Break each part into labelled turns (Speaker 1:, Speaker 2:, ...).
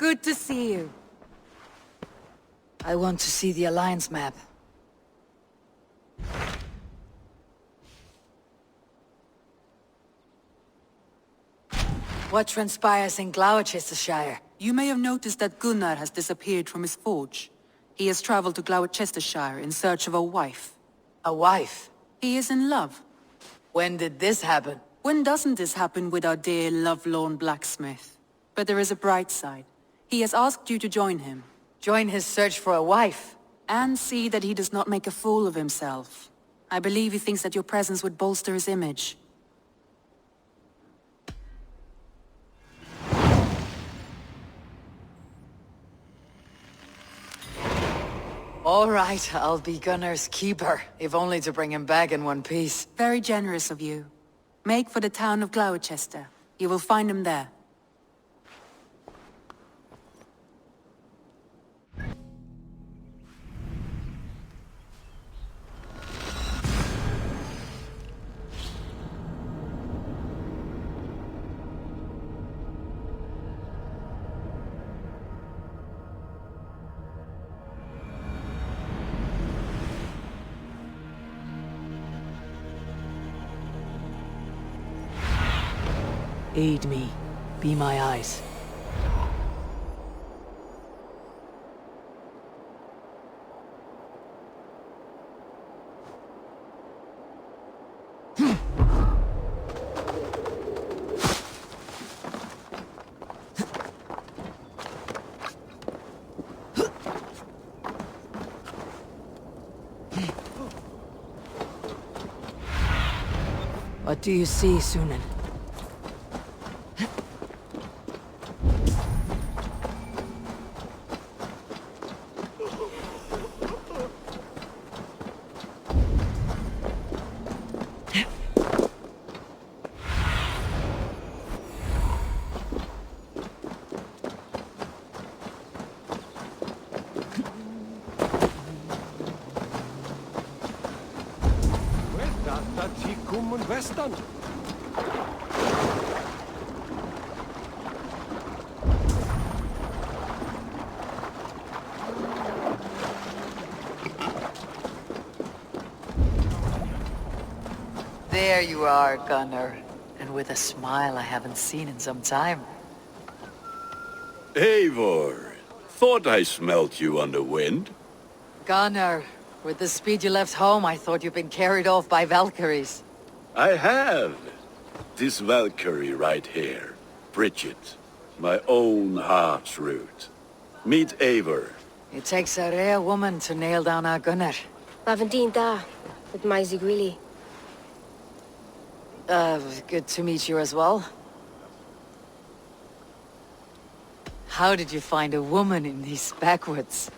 Speaker 1: Good to see you. I want to see the Alliance map. What transpires in Glowecestrescire?
Speaker 2: You may have noticed that Gunnar has disappeared from his forge. He has traveled to Glowecestrescire in search of a wife.
Speaker 1: A wife?
Speaker 2: He is in love.
Speaker 1: When did this happen?
Speaker 2: When doesn't this happen with our dear lovelorn blacksmith? But there is a bright side. He has asked you to join him.
Speaker 1: Join his search for a wife?
Speaker 2: And see that he does not make a fool of himself. I believe he thinks that your presence would bolster his image.
Speaker 1: All right, I'll be Gunnar's keeper, if only to bring him back in one piece.
Speaker 2: Very generous of you. Make for the town of Gloucester. You will find him there.
Speaker 1: Aid me. Be my eyes. What do you see, Sunan? There you are, Gunnar. And with a smile I haven't seen in some time.
Speaker 3: Eivor, thought I smelt you on the wind.
Speaker 1: Gunnar, with the speed you left home, I thought you'd been carried off by Valkyries.
Speaker 3: I have. This Valkyrie right here, Bridget, my own heart's root. Meet Eivor.
Speaker 1: It takes a rare woman to nail down our Gunnar.
Speaker 4: Lavendine da, with Maisie Greeley.
Speaker 1: Good to meet you as well. How did you find a woman in these backwoods?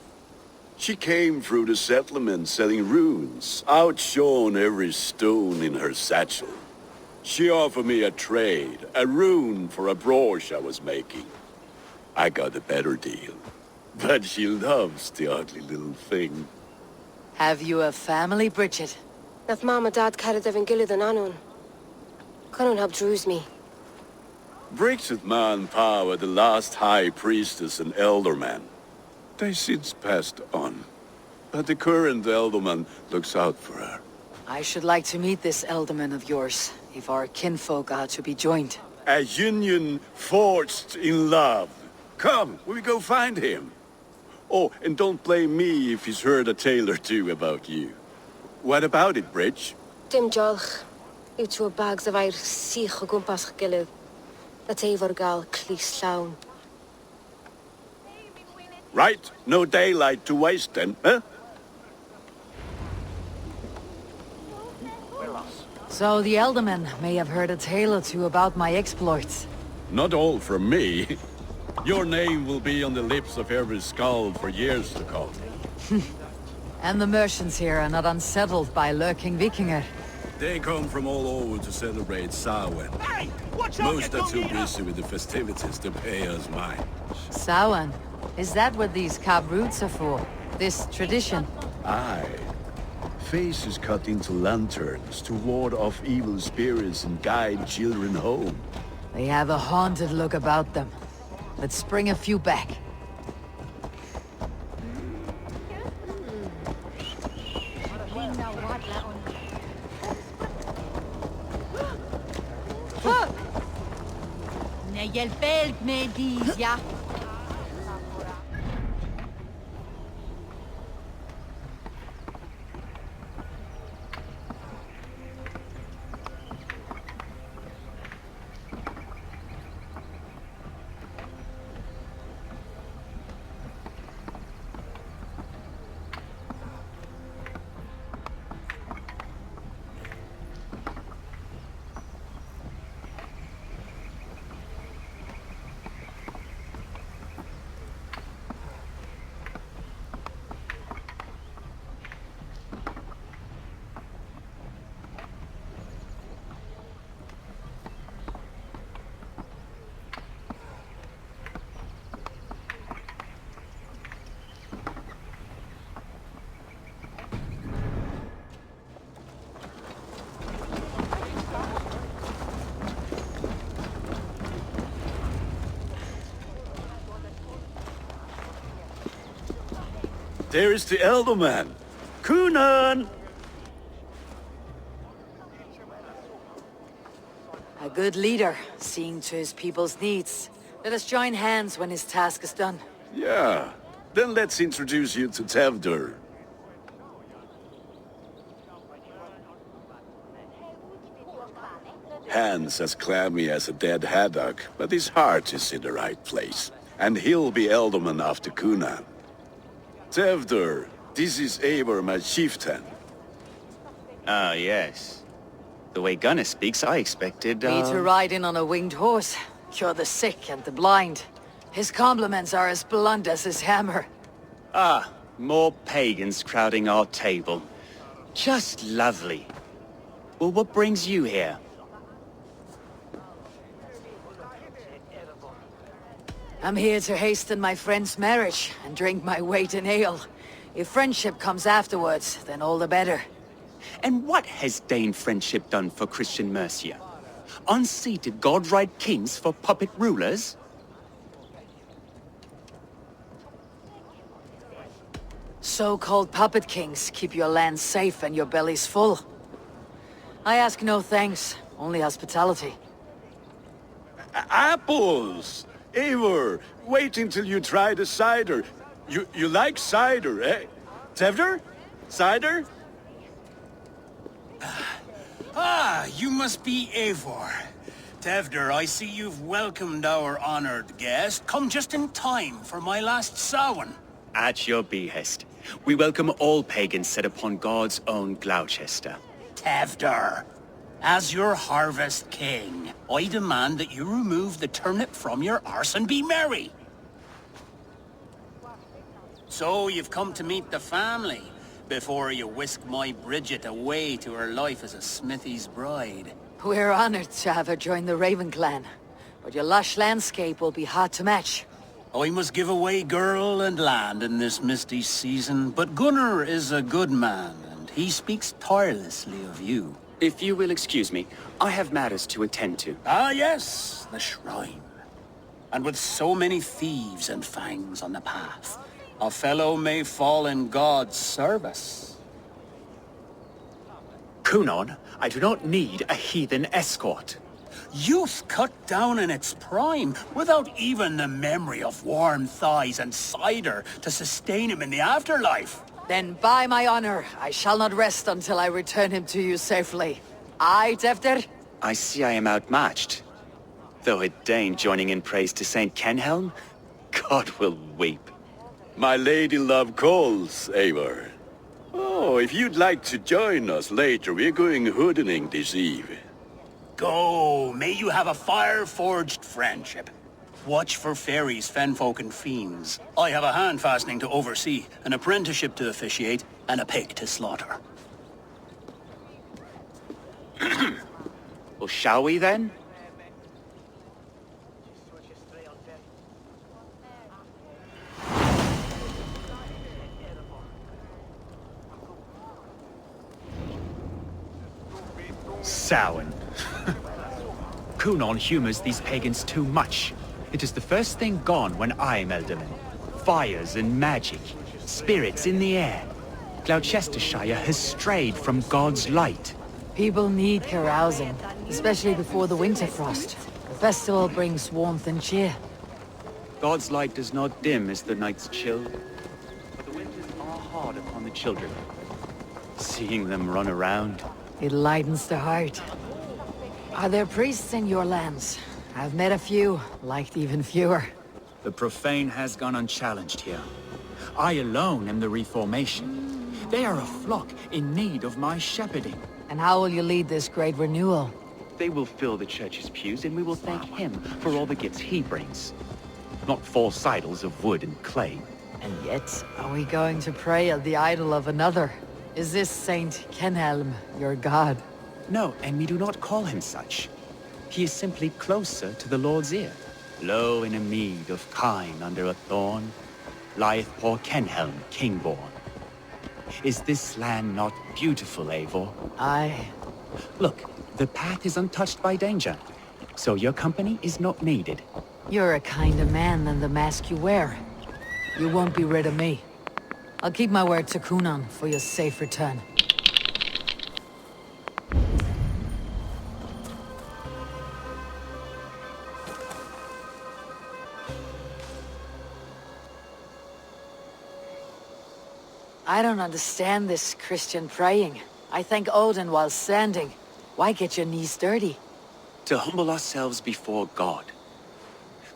Speaker 3: She came through the settlement selling runes, outshone every stone in her satchel. She offered me a trade, a rune for a brooch I was making. I got a better deal. But she loves the ugly little thing.
Speaker 1: Have you a family, Bridget?
Speaker 4: Naf mama dad carried even gilid an anun. Can't help druise me.
Speaker 3: Bridget Man Power, the last high priestess and elderman. They since passed on. But the current elderman looks out for her.
Speaker 1: I should like to meet this elderman of yours, if our kinfolk are to be joined.
Speaker 3: A union forged in love. Come, we go find him. Oh, and don't blame me if he's heard a tale or two about you. What about it, Bridge?
Speaker 4: Dim jolch. You two bags of air sich o gwmpas gilydd. That Eivor gal clis llawn.
Speaker 3: Right, no daylight to waste then, huh?
Speaker 1: So the elderman may have heard a tale or two about my exploits.
Speaker 3: Not all from me. Your name will be on the lips of every skald for years to come.
Speaker 1: And the merchants here are not unsettled by lurking Vikinger.
Speaker 3: They come from all over to celebrate Samhain. Hey, most are too busy with the festivities to pay us mind.
Speaker 1: Samhain? Is that what these carved roots are for? This tradition?
Speaker 3: Aye. Faces cut into lanterns to ward off evil spirits and guide children home.
Speaker 1: They have a haunted look about them. Let's bring a few back.
Speaker 5: Nagel felt me dies, ja.
Speaker 3: There is the elder man. Kunan!
Speaker 1: A good leader, seeing to his people's needs. Let us join hands when his task is done.
Speaker 3: Yeah. Then let's introduce you to Tevdur. Hands as clammy as a dead haddock, but his heart is in the right place. And he'll be Elderman after Kunan. Tevdur, this is Eivor, my chieftain.
Speaker 6: Ah, yes. The way Gunnar speaks, I expected,
Speaker 1: Me to ride in on a winged horse, cure the sick and the blind. His compliments are as blunt as his hammer.
Speaker 6: Ah, more pagans crowding our table. Just lovely. Well, what brings you here?
Speaker 1: I'm here to hasten my friend's marriage and drink my weight in ale. If friendship comes afterwards, then all the better.
Speaker 6: And what has Dane friendship done for Christian Mercia? Unseated godright kings for puppet rulers?
Speaker 1: So-called puppet kings keep your lands safe and your bellies full. I ask no thanks, only hospitality.
Speaker 3: Apples! Eivor, wait until you try the cider. You like cider, eh? Tevdur? Cider?
Speaker 7: Ah, you must be Eivor. Tevdur, I see you've welcomed our honored guest. Come just in time for my last Samhain.
Speaker 6: At your behest. We welcome all pagans set upon God's own Gloucester.
Speaker 7: Tevdur, as your harvest king, I demand that you remove the turnip from your arse and be merry. So you've come to meet the family, before you whisk my Bridget away to her life as a smithy's bride.
Speaker 1: We're honored to have her join the Raven clan, but your lush landscape will be hard to match.
Speaker 7: I must give away girl and land in this misty season, but Gunnar is a good man, and he speaks tirelessly of you.
Speaker 6: If you will excuse me, I have matters to attend to.
Speaker 7: Ah yes, the shrine. And with so many thieves and fangs on the path, a fellow may fall in God's service.
Speaker 6: Kunan, I do not need a heathen escort.
Speaker 7: Youth cut down in its prime, without even the memory of warm thighs and cider to sustain him in the afterlife.
Speaker 1: Then by my honor, I shall not rest until I return him to you safely. Aye, Tevdur?
Speaker 6: I see I am outmatched. Though a Dane joining in praise to Saint Kenhelm, God will weep.
Speaker 3: My lady love calls, Eivor. Oh, if you'd like to join us later, we're going hoodening this eve.
Speaker 7: Go, may you have a fire-forged friendship. Watch for fairies, fenfolk, and fiends. I have a hand fastening to oversee, an apprenticeship to officiate, and a pig to slaughter.
Speaker 6: Well, shall we then? Samhain. Kunan humors these pagans too much. It is the first thing gone when I'm Elderman. Fires and magic, spirits in the air. Gloucestershire has strayed from God's light.
Speaker 1: People need carousing, especially before the winter frost. The festival brings warmth and cheer.
Speaker 6: God's light does not dim as the nights chill, but the winters are hard upon the children. Seeing them run around.
Speaker 1: It lightens the heart. Are there priests in your lands? I've met a few, liked even fewer.
Speaker 6: The profane has gone unchallenged here. I alone am the reformation. They are a flock in need of my shepherding.
Speaker 1: And how will you lead this great renewal?
Speaker 6: They will fill the church's pews, and we will thank him for all the gifts he brings. Not false idols of wood and clay.
Speaker 1: And yet, are we going to pray at the idol of another? Is this Saint Kenhelm your god?
Speaker 6: No, and we do not call him such. He is simply closer to the Lord's ear. Low in a mead of kine under a thorn, lieth poor Kenhelm, king-born. Is this land not beautiful, Eivor?
Speaker 1: Aye.
Speaker 6: Look, the path is untouched by danger, so your company is not needed.
Speaker 1: You're a kinder man than the mask you wear. You won't be rid of me. I'll keep my word to Kunan for your safe return. I don't understand this Christian praying. I thank Odin while standing. Why get your knees dirty?
Speaker 6: To humble ourselves before God.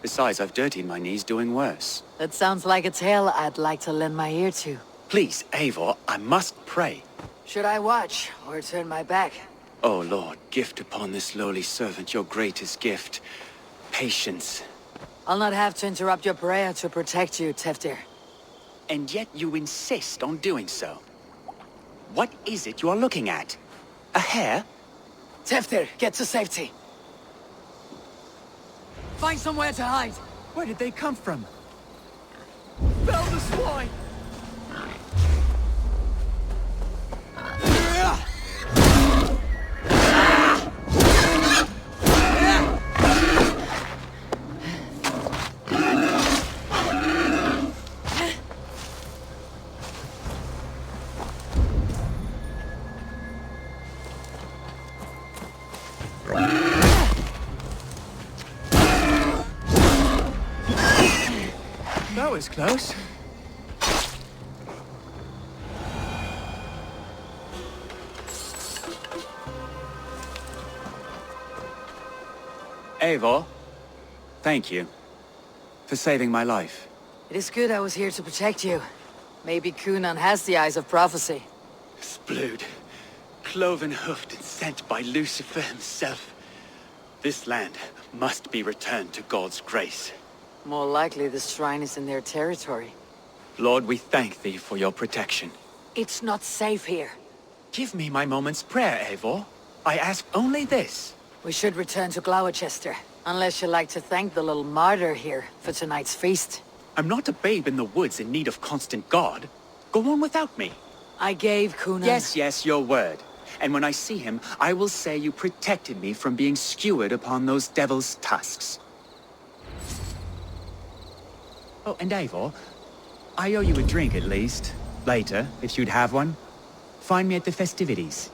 Speaker 6: Besides, I've dirtied my knees doing worse.
Speaker 1: That sounds like a tale I'd like to lend my ear to.
Speaker 6: Please, Eivor, I must pray.
Speaker 1: Should I watch, or turn my back?
Speaker 6: O Lord, gift upon this lowly servant your greatest gift. Patience.
Speaker 1: I'll not have to interrupt your prayer to protect you, Teftir.
Speaker 6: And yet you insist on doing so. What is it you are looking at? A hare?
Speaker 1: Teftir, get to safety. Find somewhere to hide.
Speaker 6: Where did they come from?
Speaker 1: Fell the swine!
Speaker 6: That was close. Eivor, thank you for saving my life.
Speaker 1: It is good I was here to protect you. Maybe Kunan has the eyes of prophecy.
Speaker 6: Splood, cloven-hoofed and sent by Lucifer himself. This land must be returned to God's grace.
Speaker 1: More likely the shrine is in their territory.
Speaker 6: Lord, we thank thee for your protection.
Speaker 1: It's not safe here.
Speaker 6: Give me my moment's prayer, Eivor. I ask only this.
Speaker 1: We should return to Glowecester, unless you'd like to thank the little martyr here for tonight's feast.
Speaker 6: I'm not a babe in the woods in need of constant guard. Go on without me.
Speaker 1: I gave Kunan...
Speaker 6: Yes, your word. And when I see him, I will say you protected me from being skewered upon those devil's tusks. Oh, and Eivor, I owe you a drink at least. Later, if you'd have one. Find me at the festivities.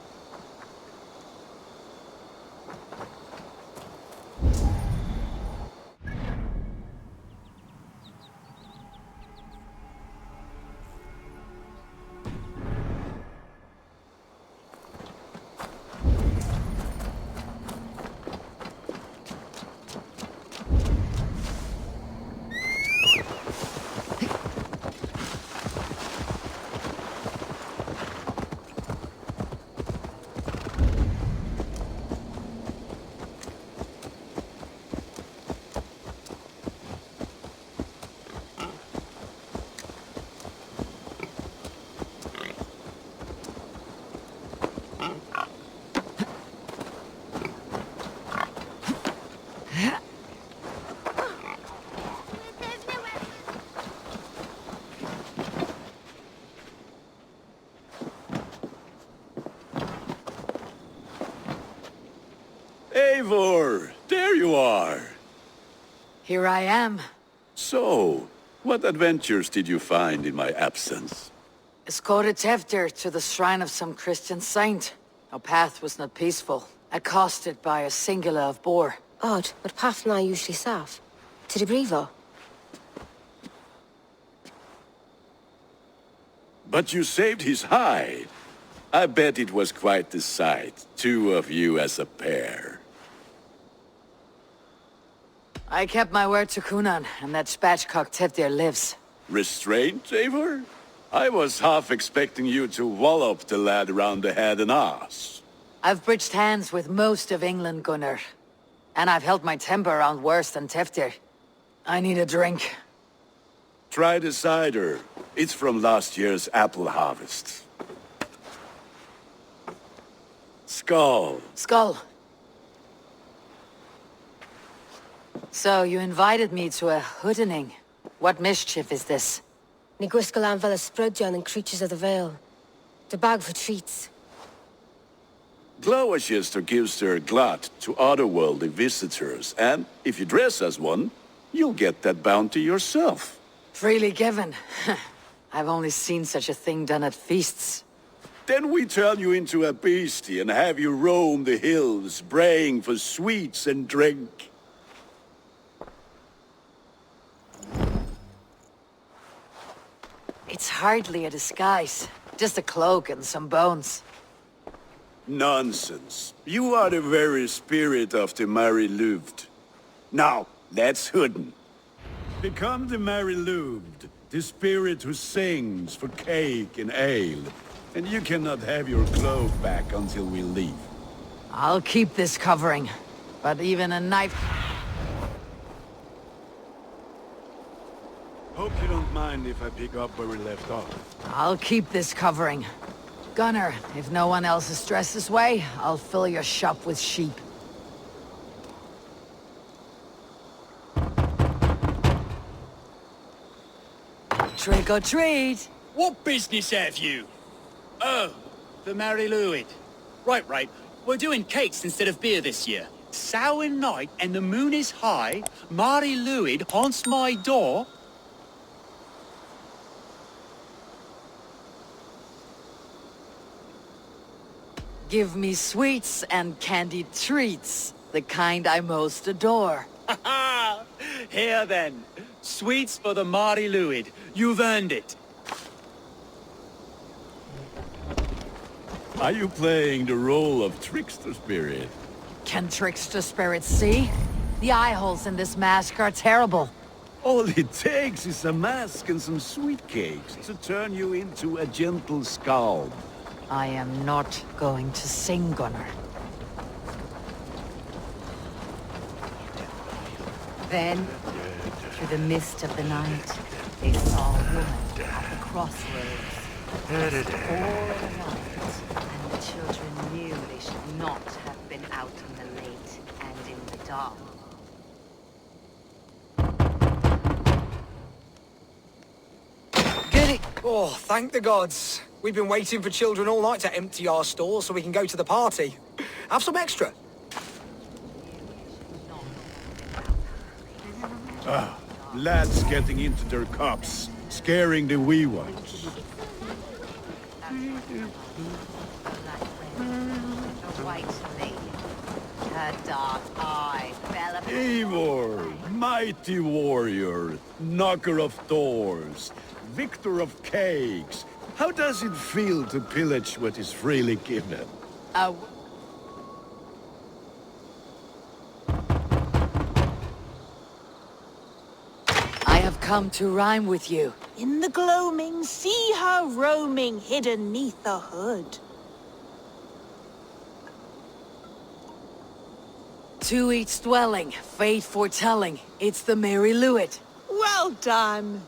Speaker 3: Eivor, there you are.
Speaker 1: Here I am.
Speaker 3: So, what adventures did you find in my absence?
Speaker 1: Escorted Teftir to the shrine of some Christian saint. Our path was not peaceful, accosted by a singular of boar.
Speaker 4: Odd, but path na usually safe. To the Brevo.
Speaker 3: But you saved his hide. I bet it was quite the sight, two of you as a pair.
Speaker 1: I kept my word to Kunan, and that spatchcock Teftir lives.
Speaker 3: Restraint, Eivor? I was half expecting you to wallop the lad around the head and ass.
Speaker 1: I've bridged hands with most of England, Gunnar. And I've held my temper around worse than Teftir. I need a drink.
Speaker 3: Try the cider. It's from last year's apple harvest. Skull.
Speaker 1: Skull. So, you invited me to a hoodening. What mischief is this?
Speaker 4: Ni gwisgalan Velostial and creatures of the Vale. The bag for treats.
Speaker 3: Glowecestrescire gives their glut to otherworldly visitors, and if you dress as one, you'll get that bounty yourself.
Speaker 1: Freely given. I've only seen such a thing done at feasts.
Speaker 3: Then we turn you into a beastie and have you roam the hills, braying for sweets and drink.
Speaker 1: It's hardly a disguise. Just a cloak and some bones.
Speaker 3: Nonsense. You are the very spirit of the Mary Louved. Now, let's hooden. Become the Mary Louved, the spirit who sings for cake and ale. And you cannot have your cloak back until we leave.
Speaker 1: I'll keep this covering. But even a knife...
Speaker 3: Hope you don't mind if I pick up where we left off.
Speaker 1: I'll keep this covering. Gunnar, if no one else is dressed this way, I'll fill your shop with sheep. Trick or treat!
Speaker 7: What business have you? Oh, the Mary Louid. Right. We're doing cakes instead of beer this year. Sour night and the moon is high. Mary Louid haunts my door.
Speaker 1: Give me sweets and candied treats, the kind I most adore.
Speaker 7: Here then, sweets for the Mari Louid. You've earned it.
Speaker 3: Are you playing the role of trickster spirit?
Speaker 1: Can trickster spirits see? The eye holes in this mask are terrible.
Speaker 3: All it takes is a mask and some sweet cakes to turn you into a gentle skald.
Speaker 1: I am not going to sing, Gunnar.
Speaker 5: Then, through the mist of the night, they saw a woman at the crossroads. Dressed all in white, and the children knew they should not have been out in the late and in the dark.
Speaker 1: Goody!
Speaker 8: Oh, thank the gods. We've been waiting for children all night to empty our stores so we can go to the party. Have some extra.
Speaker 3: Lads getting into their cups, scaring the wee ones.
Speaker 5: The white lady, her dark eye fell upon
Speaker 3: Eivor, mighty warrior, knocker of doors, victor of cakes. How does it feel to pillage what is freely given?
Speaker 1: I have come to rhyme with you.
Speaker 9: In the gloaming, see her roaming hidden neath the hood.
Speaker 1: To each dwelling, fate foretelling, it's the Mary Louid.
Speaker 9: Well done.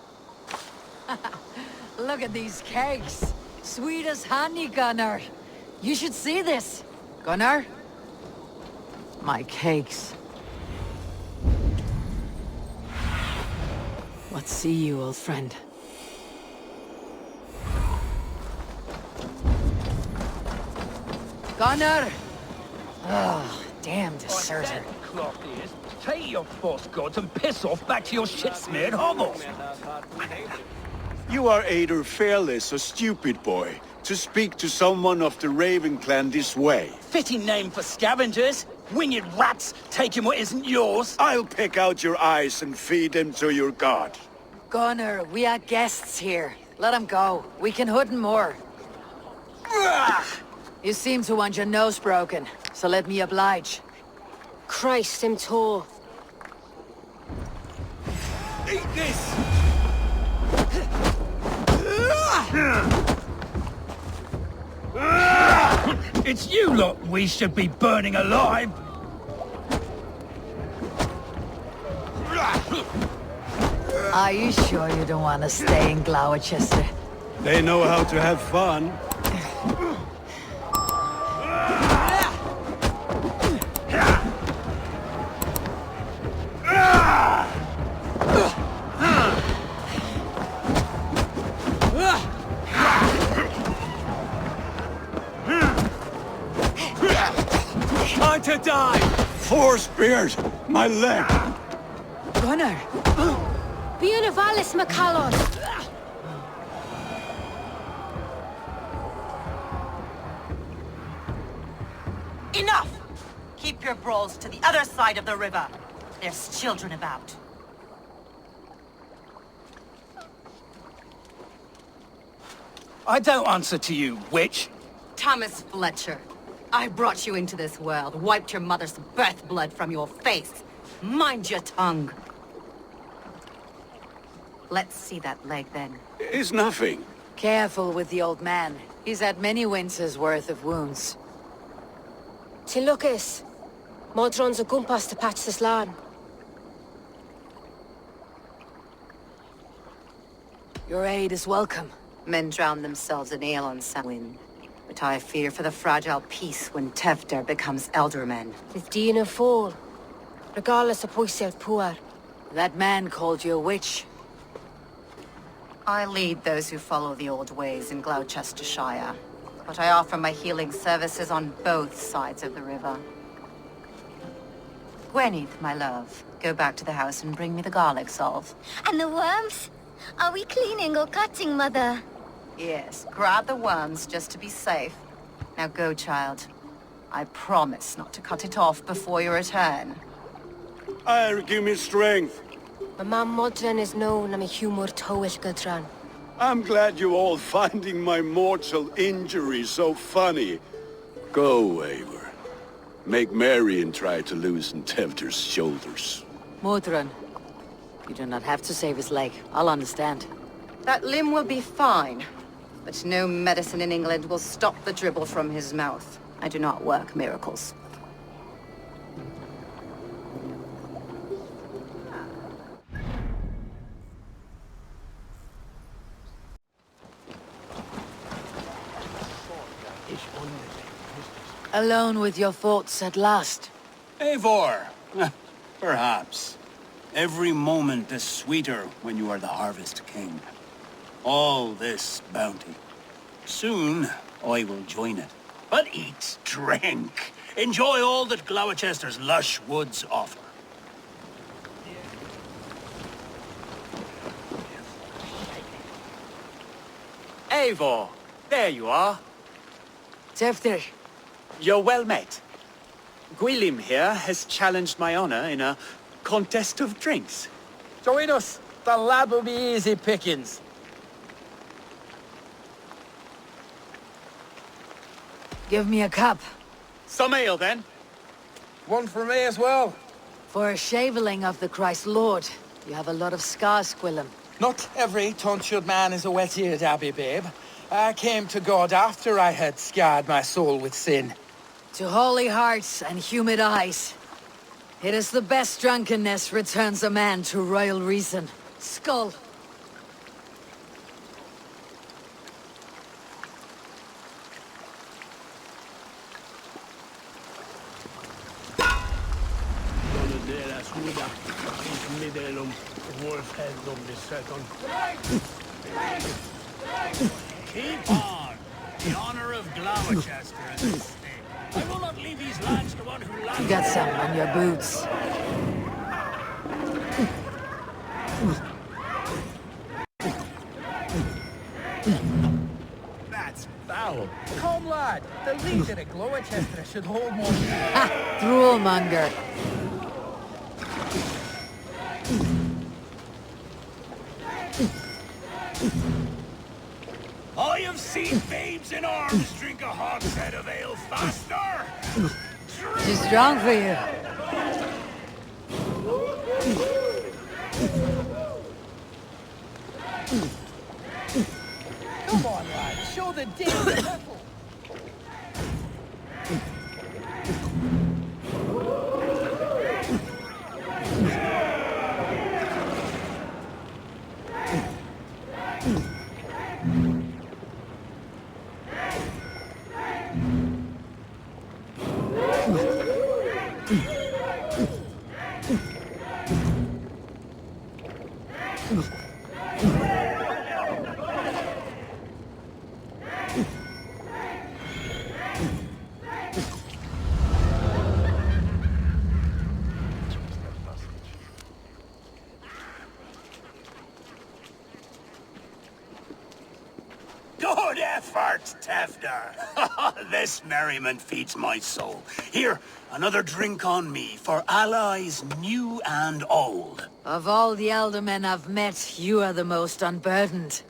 Speaker 1: Look at these cakes. Sweet as honey, Gunnar. You should see this. Gunnar? My cakes. What see you, old friend? Gunnar! Oh, damn deserter.
Speaker 10: Cloth is, take your false gods and piss off back to your shit-smeared hovels.
Speaker 3: You are either fearless or stupid, boy, to speak to someone of the Raven clan this way.
Speaker 7: Fitting name for scavengers. Winged rats taking what isn't yours.
Speaker 3: I'll pick out your eyes and feed them to your god.
Speaker 1: Gunnar, we are guests here. Let him go. We can hood him more. You seem to want your nose broken, so let me oblige.
Speaker 4: Christ, him too.
Speaker 3: Eat this!
Speaker 10: It's you lot we should be burning alive.
Speaker 1: Are you sure you don't want to stay in Glowecester?
Speaker 3: They know how to have fun.
Speaker 6: Time to die!
Speaker 3: 4 spears! My leg!
Speaker 1: Gunnar!
Speaker 4: Bienavalis Macallon!
Speaker 5: Enough! Keep your brawls to the other side of the river. There's children about.
Speaker 10: I don't answer to you, witch.
Speaker 5: Thomas Fletcher, I brought you into this world, wiped your mother's birth blood from your face. Mind your tongue. Let's see that leg then.
Speaker 3: It's nothing.
Speaker 1: Careful with the old man. He's had many winters' worth of wounds.
Speaker 4: Tilukis. Modron's a gumpas to patch this land.
Speaker 1: Your aid is welcome.
Speaker 5: Men drown themselves in ale on Samhain. But I fear for the fragile peace when Tefter becomes eldermen.
Speaker 4: With Dean and Fall. Regardless of Poisel Puar.
Speaker 1: That man called you a witch.
Speaker 5: I lead those who follow the old ways in Glowecestrescire, but I offer my healing services on both sides of the river. Gweneth, my love, go back to the house and bring me the garlic salve.
Speaker 11: And the worms? Are we cleaning or cutting, Mother?
Speaker 5: Yes, grab the worms just to be safe. Now go, child. I promise not to cut it off before you return.
Speaker 3: Give me strength.
Speaker 4: My mam Modron is known I'm a humor towish Gudran.
Speaker 3: I'm glad you all finding my mortal injury so funny. Go, Eivor. Make merry and try to loosen Tevter's shoulders.
Speaker 1: Modron, you do not have to save his leg. I'll understand.
Speaker 5: That limb will be fine, but no medicine in England will stop the dribble from his mouth. I do not work miracles.
Speaker 1: Alone with your thoughts at last.
Speaker 7: Eivor, perhaps. Every moment is sweeter when you are the Harvest King. All this bounty. Soon, I will join it. But eat, drink, enjoy all that Glowechester's lush woods offer.
Speaker 6: Eivor, there you are.
Speaker 1: Tefter,
Speaker 6: You're well met. Gwilym here has challenged my honor in a contest of drinks.
Speaker 10: Join us. The lad will be easy pickings.
Speaker 1: give me a cup.
Speaker 6: Some ale, then.
Speaker 10: One for me as well.
Speaker 1: For a shaveling of the Christ Lord, you have a lot of scars, Gwilym.
Speaker 12: Not every tonsured man is a wet-eared abbey, babe. I came to God after I had scarred my soul with sin.
Speaker 1: To holy hearts and humid eyes. It is the best drunkenness returns a man to royal reason. Skull.
Speaker 7: Keep on! The honor of Glowechester at this stake. I will not leave these his lance the one who lands.
Speaker 1: You got some on your boots.
Speaker 12: That's foul. Come, lad. The leader at Glowecestrescire should hold more.
Speaker 1: Ha! Droolmonger.
Speaker 7: I have seen babes in arms drink a hogshead of ale faster.
Speaker 1: Too strong for you.
Speaker 12: Come on, lad. Show the damn metal.
Speaker 7: Good effort, Tevder. This merriment feeds my soul. Here, another drink on me for allies new and old.
Speaker 1: Of all the Eldermen I've met, you are the most unburdened.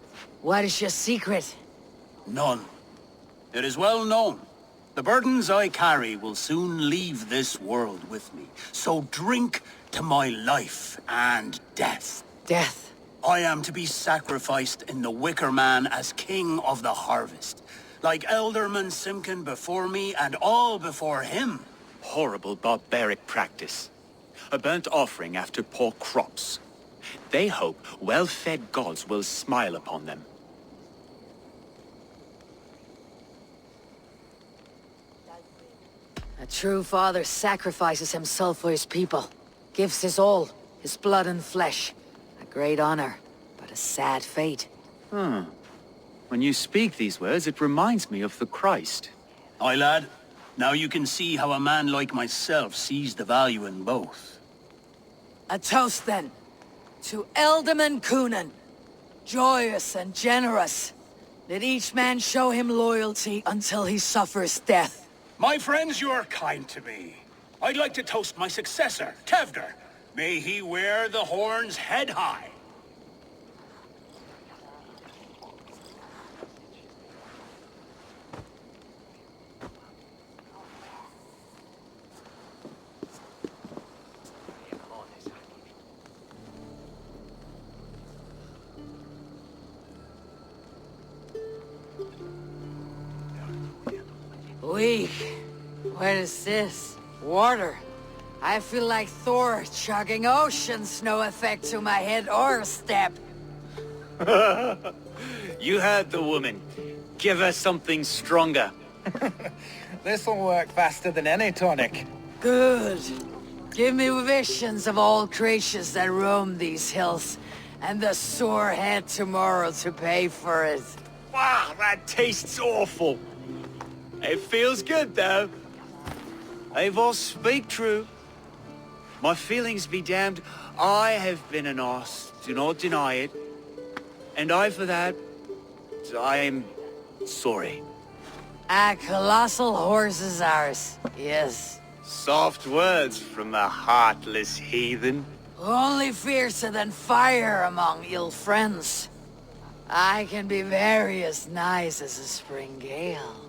Speaker 1: What is your secret?
Speaker 7: None. It is well known. The burdens I carry will soon leave this world with me. So drink to my life and death.
Speaker 1: Death.
Speaker 7: I am to be sacrificed in the Wicker Man as king of the harvest. Like Elderman Simkin before me and all before him.
Speaker 6: Horrible barbaric practice. A burnt offering after poor crops. They hope well-fed gods will smile upon them.
Speaker 1: A true father sacrifices himself for his people. Gives his all, his blood and flesh. A great honor, but a sad fate.
Speaker 6: When you speak these words, it reminds me of the Christ.
Speaker 7: Aye, lad. Now you can see how a man like myself sees the value in both.
Speaker 1: A toast then. To Elderman Coonan. Joyous and generous. Let each man show him loyalty until he suffers death.
Speaker 7: My friends, you are kind to me. I'd like to toast my successor, Tevder. May he wear the horns head high.
Speaker 1: Weak. What is this? Water. I feel like Thor chugging oceans. No effect to my head or step.
Speaker 6: You heard the woman. Give her something stronger.
Speaker 12: This'll work faster than any tonic.
Speaker 1: Good. Give me visions of all creatures that roam these hills, and the sore head tomorrow to pay for it.
Speaker 6: Wow, that tastes awful. It feels good, though. Eivor, speak true. My feelings be damned. I have been an arse, do not deny it. And I, for that, I am sorry.
Speaker 1: A colossal horse is ours, yes.
Speaker 6: Soft words from the heartless heathen.
Speaker 1: Only fiercer than fire among ill friends. I can be very as nice as a spring gale.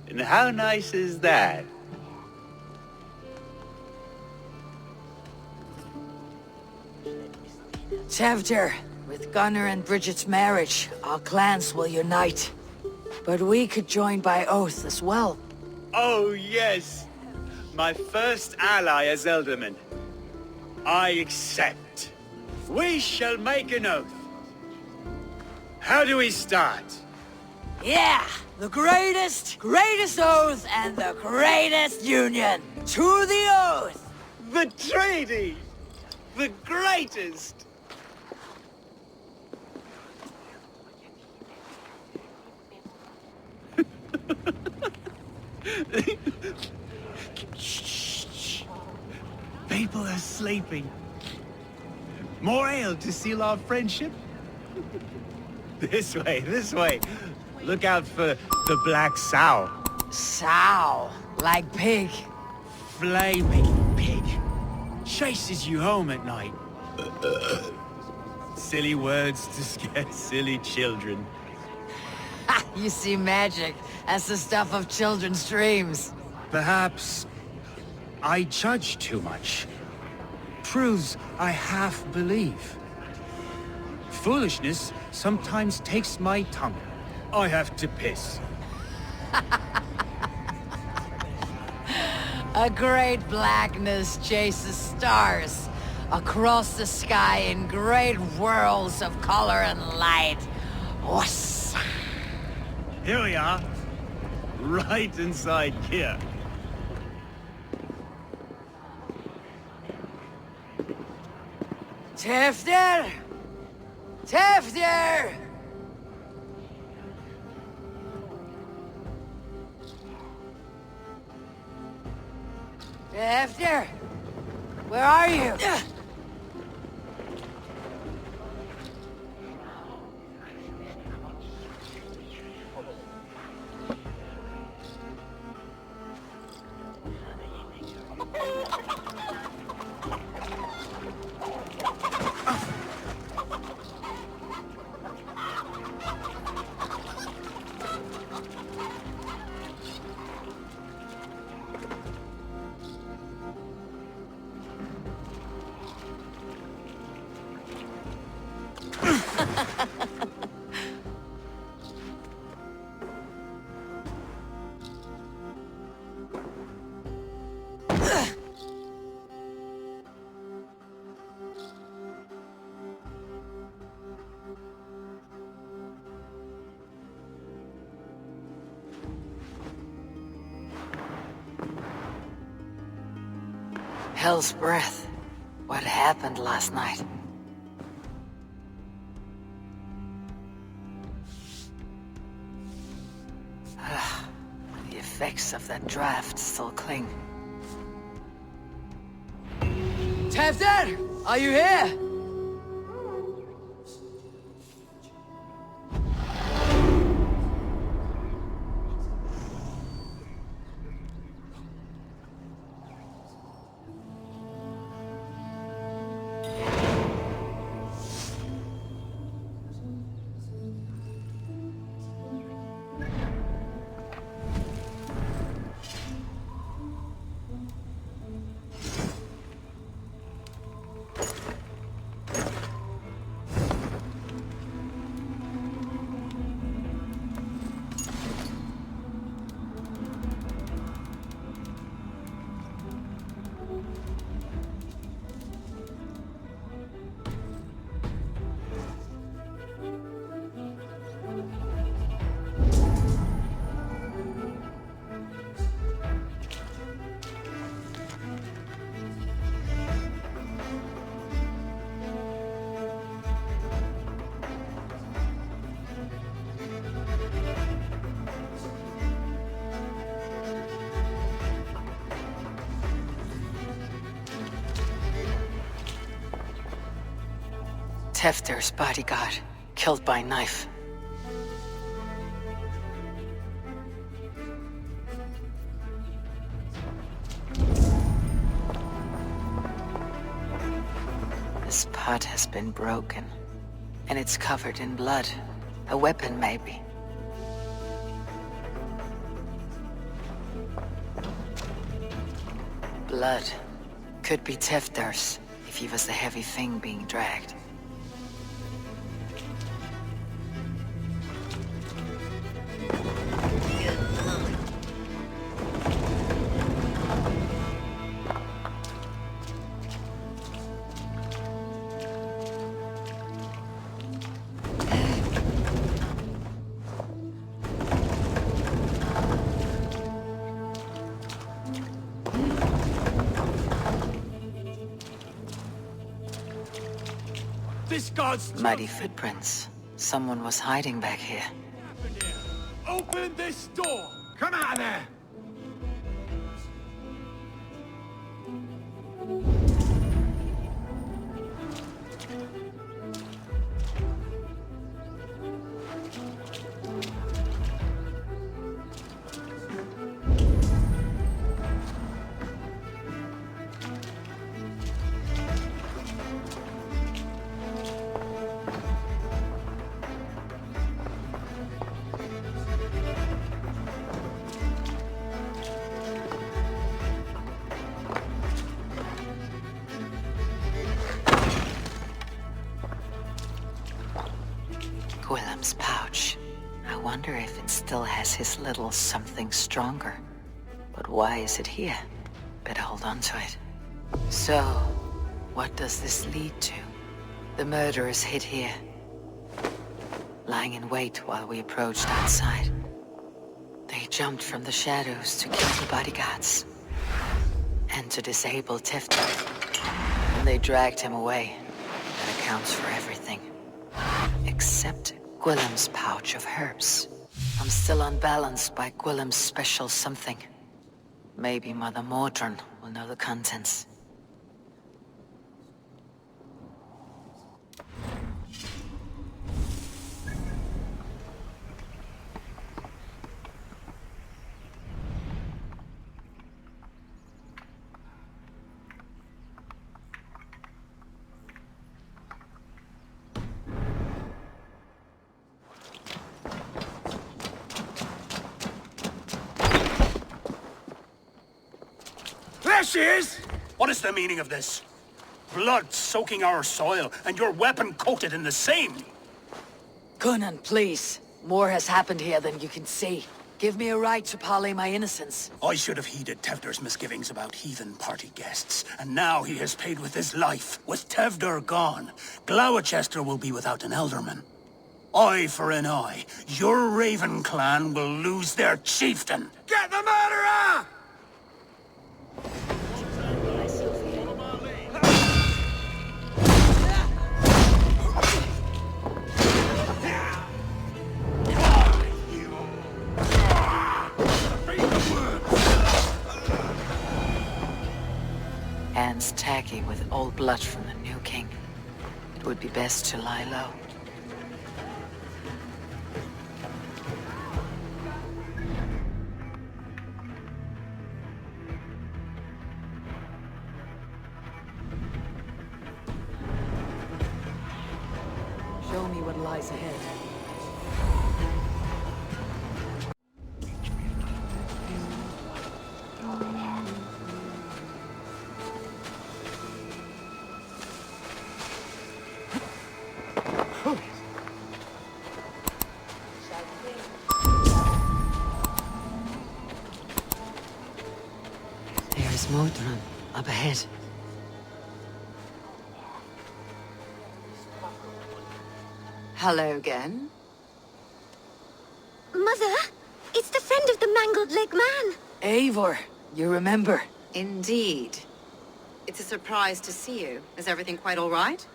Speaker 6: And how nice is that?
Speaker 1: Tevder, with Gunnar and Bridget's marriage, our clans will unite. But we could join by oath as well.
Speaker 6: Oh, yes. My first ally as Elderman. I accept. We shall make an oath. How do we start?
Speaker 1: Yeah! The greatest oath and the greatest union! To the oath!
Speaker 6: The treaty! The greatest! Shh. People are sleeping. More ale to seal our friendship? This way. Look out for the black sow.
Speaker 1: Sow, like pig.
Speaker 6: Flaming pig. Chases you home at night. Silly words to scare silly children.
Speaker 1: You see magic. That's the stuff of children's dreams.
Speaker 6: Perhaps I judge too much. Truths I half believe. Foolishness sometimes takes my tongue. I have to piss.
Speaker 1: A great blackness chases stars across the sky in great whirls of color and light. Whoosh.
Speaker 6: Here we are. Right inside here.
Speaker 1: Tefter! Tefter! Tefter! Where are you? Hell's breath. What happened last night? The effects of that draft still cling. Tefter! Are you here? Tefter's bodyguard, killed by knife. This pot has been broken, and it's covered in blood. A weapon, maybe. Blood. Could be Tefter's, if he was the heavy thing being dragged. Muddy footprints. Someone was hiding back here.
Speaker 10: Open this door! Come out of there!
Speaker 5: wonder if it still has his little something stronger. But why is it here? Better hold on to it. So, what does this lead to? The murderers hid here, lying in wait while we approached outside. They jumped from the shadows to kill the bodyguards and to disable Tefter. And they dragged him away. That accounts for everything. Except Gwillem's pouch of herbs. I'm still unbalanced by Gwillem's special something. Maybe Mother Mordran will know the contents.
Speaker 7: There she is! What is the meaning of this? Blood soaking our soil, and your weapon coated in the same!
Speaker 1: Coonan, please. More has happened here than you can see. Give me a right to parley my innocence.
Speaker 7: I should have heeded Tevder's misgivings about heathen party guests, and now he has paid with his life. With Tevder gone, Glowecestrescire will be without an elderman. Eye for an eye. Your Raven clan will lose their chieftain.
Speaker 8: Get the murderer!
Speaker 5: Hands tacky with old blood from the new king. It would be best to lie low.
Speaker 1: Show me what lies ahead.
Speaker 5: There's Mordran up ahead. Hello again.
Speaker 11: Mother, it's the friend of the mangled leg man.
Speaker 1: Eivor, you remember?
Speaker 2: Indeed. It's a surprise to see you. Is everything quite all right?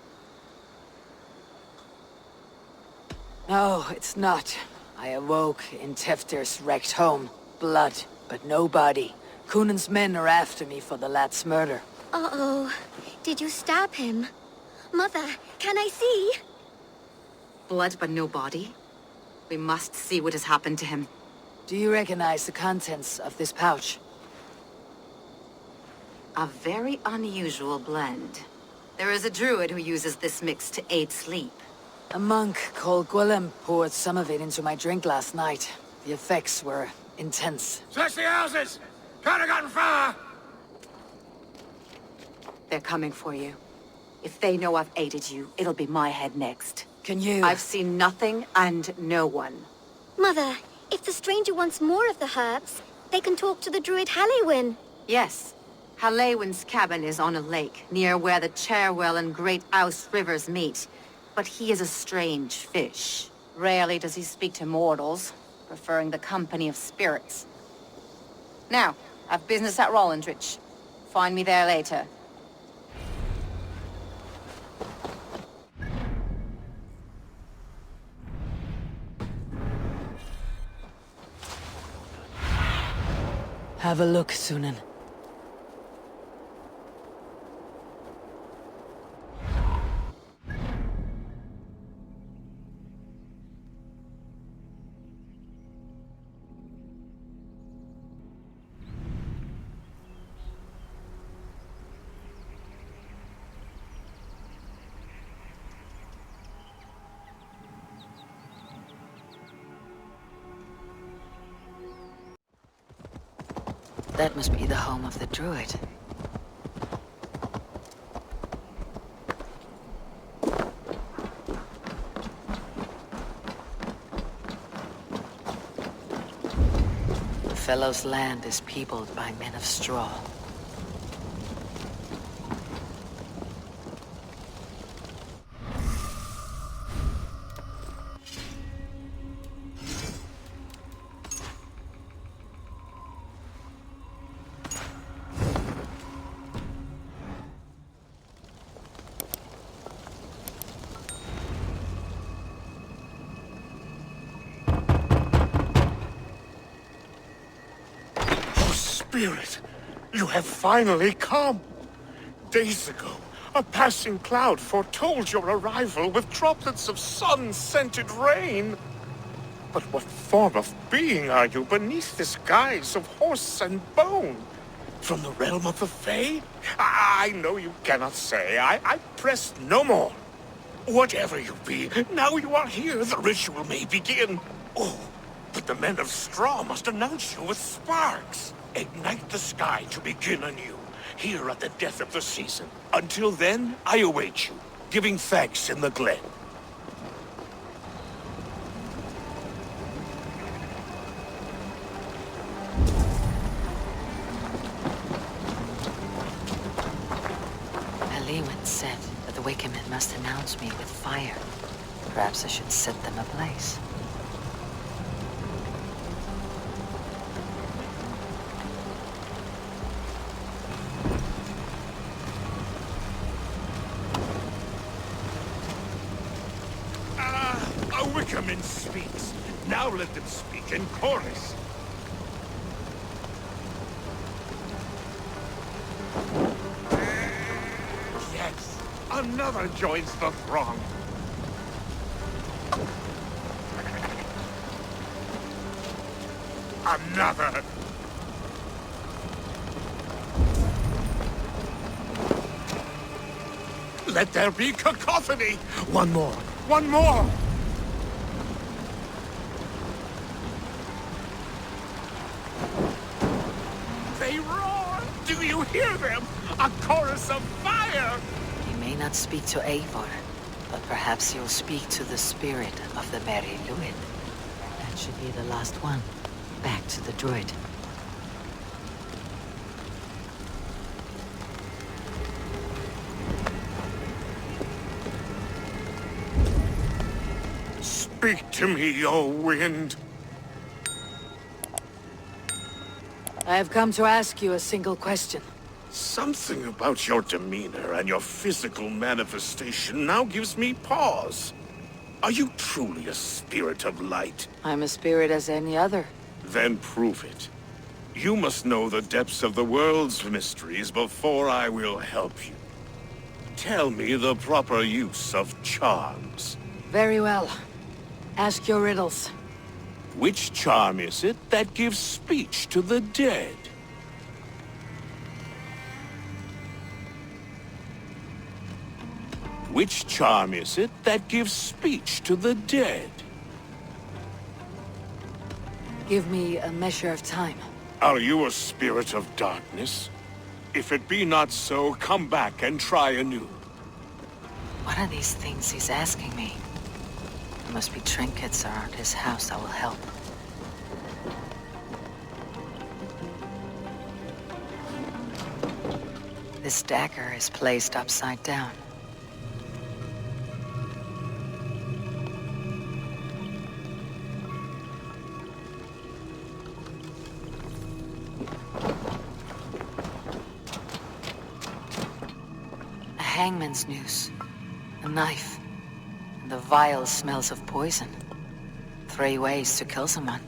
Speaker 1: No, it's not. I awoke in Tefter's wrecked home. Blood, but no body. Coonan's men are after me for the lad's murder.
Speaker 11: Uh-oh. Did you stab him? Mother, can I see?
Speaker 2: Blood but no body? We must see what has happened to him.
Speaker 1: Do you recognize the contents of this pouch?
Speaker 2: A very unusual blend. There is a druid who uses this mix to aid sleep.
Speaker 1: A monk called Gwillem poured some of it into my drink last night. The effects were intense.
Speaker 8: Search the houses! Can't have gotten far!
Speaker 2: They're coming for you. If they know I've aided you, it'll be my head next.
Speaker 1: Can you...
Speaker 2: I've seen nothing and no one.
Speaker 11: Mother, if the stranger wants more of the herbs, they can talk to the druid Halewyn.
Speaker 2: Yes. Halewyn's cabin is on a lake, near where the Cherwell and Great Ouse rivers meet. But he is a strange fish. Rarely does he speak to mortals, preferring the company of spirits. Now, I've business at Rolandridge. Find me there later.
Speaker 1: Have a look, Sunan.
Speaker 5: That must be the home of the druid. fellow's land is peopled by men of straw.
Speaker 13: Spirit, you have finally come. Days ago, a passing cloud foretold your arrival with droplets of sun-scented rain. But what form of being are you beneath this guise of horse and bone? From the realm of the Fae? I know you cannot say. I press no more. Whatever you be, now you are here, the ritual may begin. Oh, but the men of straw must announce you with sparks. Ignite the sky to begin anew, here at the death of the season. Until then, I await you, giving thanks in the glen.
Speaker 5: Layla said that the Wickermen must announce me with fire. Perhaps I should set them ablaze.
Speaker 13: Wickerman speaks. Now let them speak in chorus. Yes, another joins the throng. Another. Let there be cacophony. One more. One more. They roar! Do you hear them? A chorus of fire!
Speaker 5: You may not speak to Eivor, but perhaps you'll speak to the spirit of the Merry Luid. That should be the last one. Back to the druid.
Speaker 13: Speak to me, O wind.
Speaker 1: I have come to ask you a single question.
Speaker 13: Something about your demeanor and your physical manifestation now gives me pause. Are you truly a spirit of light?
Speaker 5: I'm a spirit as any other.
Speaker 13: Then prove it. You must know the depths of the world's mysteries before I will help you. Tell me the proper use of charms.
Speaker 1: Very well. Ask your riddles.
Speaker 13: Which charm is it that gives speech to the dead? Which charm is it that gives speech to the dead?
Speaker 1: Give me a measure of time.
Speaker 13: Are you a spirit of darkness? If it be not so, come back and try anew.
Speaker 5: What are these things he's asking me? There must be trinkets around his house that will help. This dagger is placed upside down. A hangman's noose, a knife, and the vile smells of poison. 3 ways to kill someone.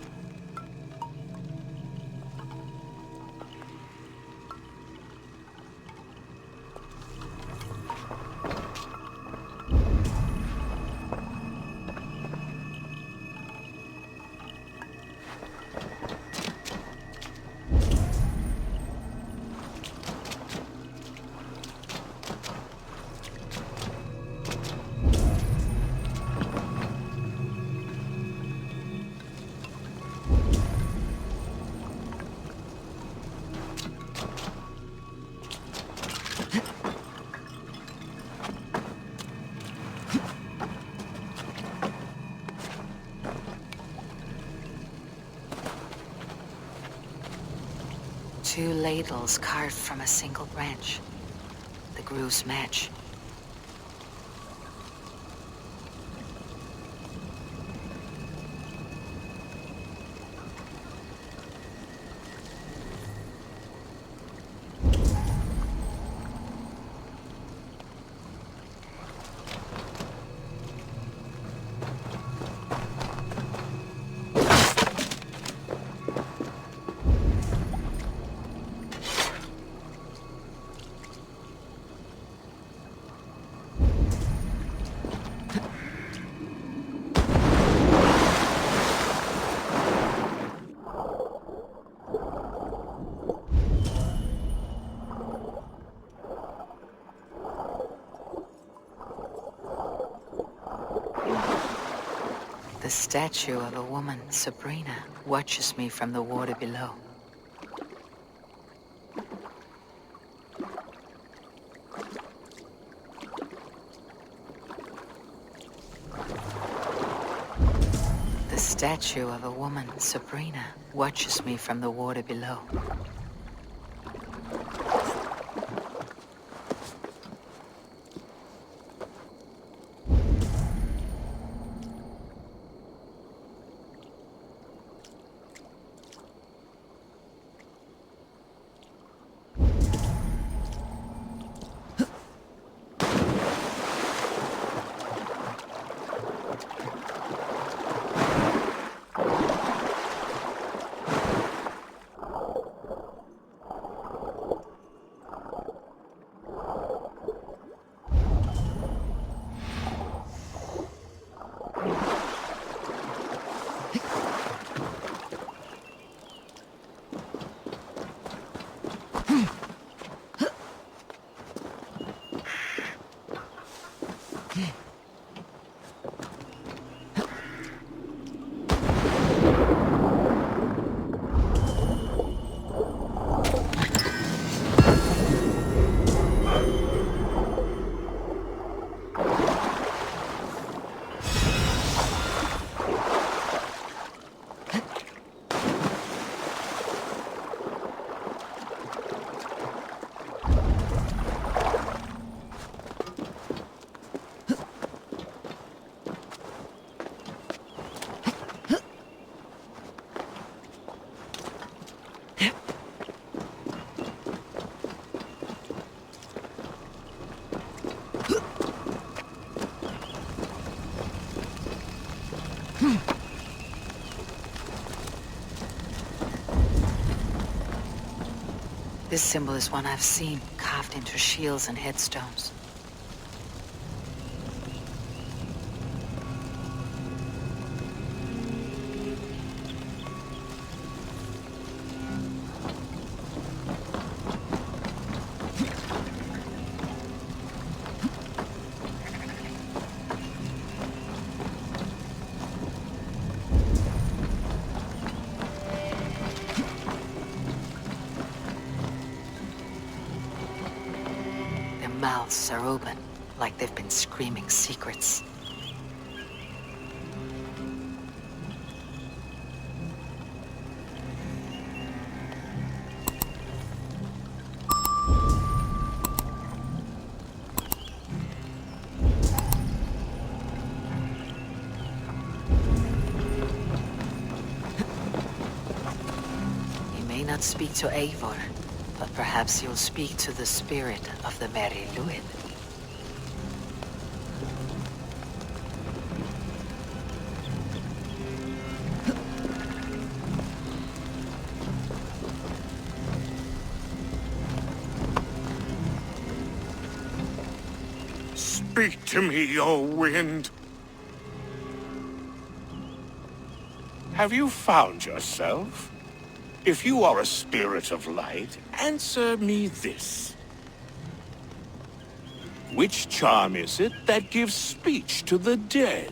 Speaker 5: ladles carved from a single branch. The grooves match. The statue of a woman, Sabrina, watches me from the water below. The statue of a woman, Sabrina, watches me from the water below. This symbol is one I've seen, carved into shields and headstones. Mouths are open, like they've been screaming secrets. You may not speak to Eivor, but perhaps you'll speak to the spirit of the Merry Luid.
Speaker 13: Speak to me, O wind. Have you found yourself? If you are a spirit of light, answer me this. Which charm is it that gives speech to the dead?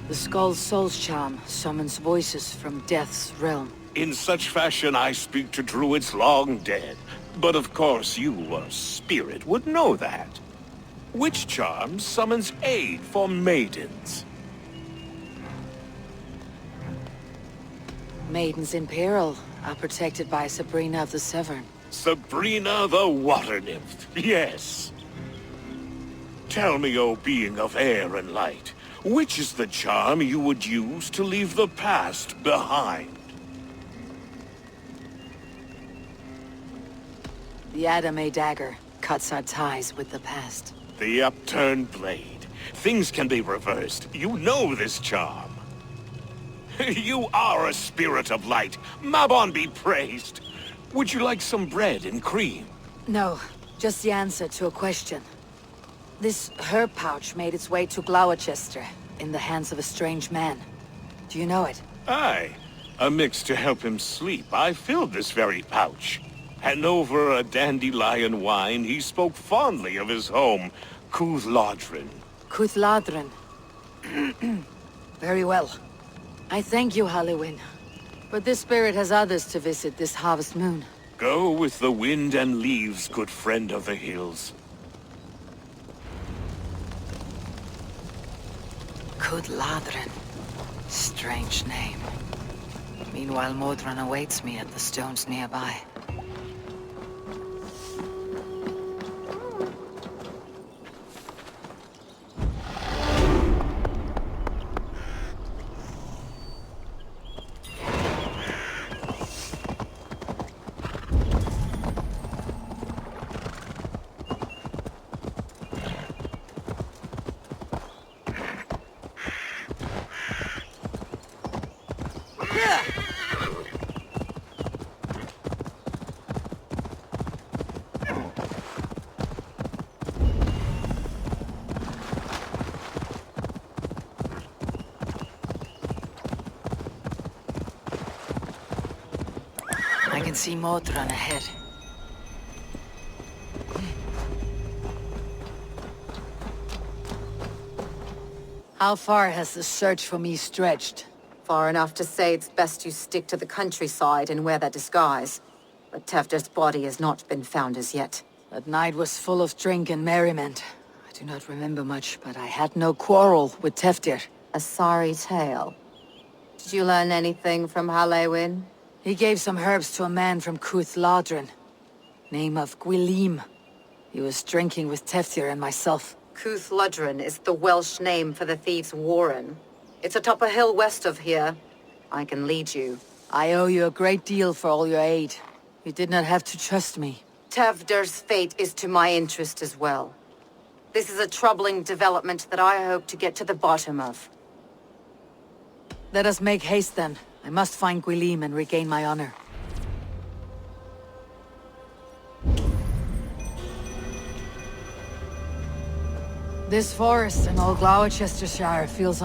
Speaker 1: The Skull's Soul's charm summons voices from Death's realm.
Speaker 13: In such fashion I speak to druids long dead. But of course you, a spirit, would know that. Which charm summons aid for maidens?
Speaker 1: Maidens in peril are protected by Sabrina of the Severn.
Speaker 13: Sabrina the Water Nymph, yes. Tell me, O being of air and light, which is the charm you would use to leave the past behind?
Speaker 1: The Adame dagger cuts our ties with the past.
Speaker 13: The upturned blade. Things can be reversed. You know this charm. You are a spirit of light. Mabon be praised. Would you like some bread and cream?
Speaker 1: No, just the answer to a question. This herb pouch made its way to Glowecestrescire in the hands of a strange man. Do you know it?
Speaker 13: Aye. A mix to help him sleep. I filled this very pouch. And over a dandelion wine, he spoke fondly of his home, Cuthladrin.
Speaker 1: Cuthladrin. Very well. I thank you, Halliwyn. But this spirit has others to visit this harvest moon.
Speaker 13: Go with the wind and leaves, good friend of the hills.
Speaker 1: Cuthladrin. Strange name. Meanwhile, Modron awaits me at the stones nearby. I can see Modron ahead. How far has the search for me stretched?
Speaker 2: Far enough to say it's best you stick to the countryside and wear that disguise. But Tefder's body has not been found as yet.
Speaker 1: That night was full of drink and merriment. I do not remember much, but I had no quarrel with Tefder.
Speaker 2: A sorry tale. Did you learn anything from Halliwyn?
Speaker 1: He gave some herbs to a man from Cuthladrin. Name of Gwylim. He was drinking with Tefdir and myself.
Speaker 2: Cuthladrin is the Welsh name for the thieves' warren. It's atop a hill west of here. I can lead you.
Speaker 1: I owe you a great deal for all your aid. You did not have to trust me.
Speaker 2: Tefder's fate is to my interest as well. This is a troubling development that I hope to get to the bottom of.
Speaker 1: Let us make haste then. I must find Gwylim and regain my honor. This forest and all Glowecestrescire feels...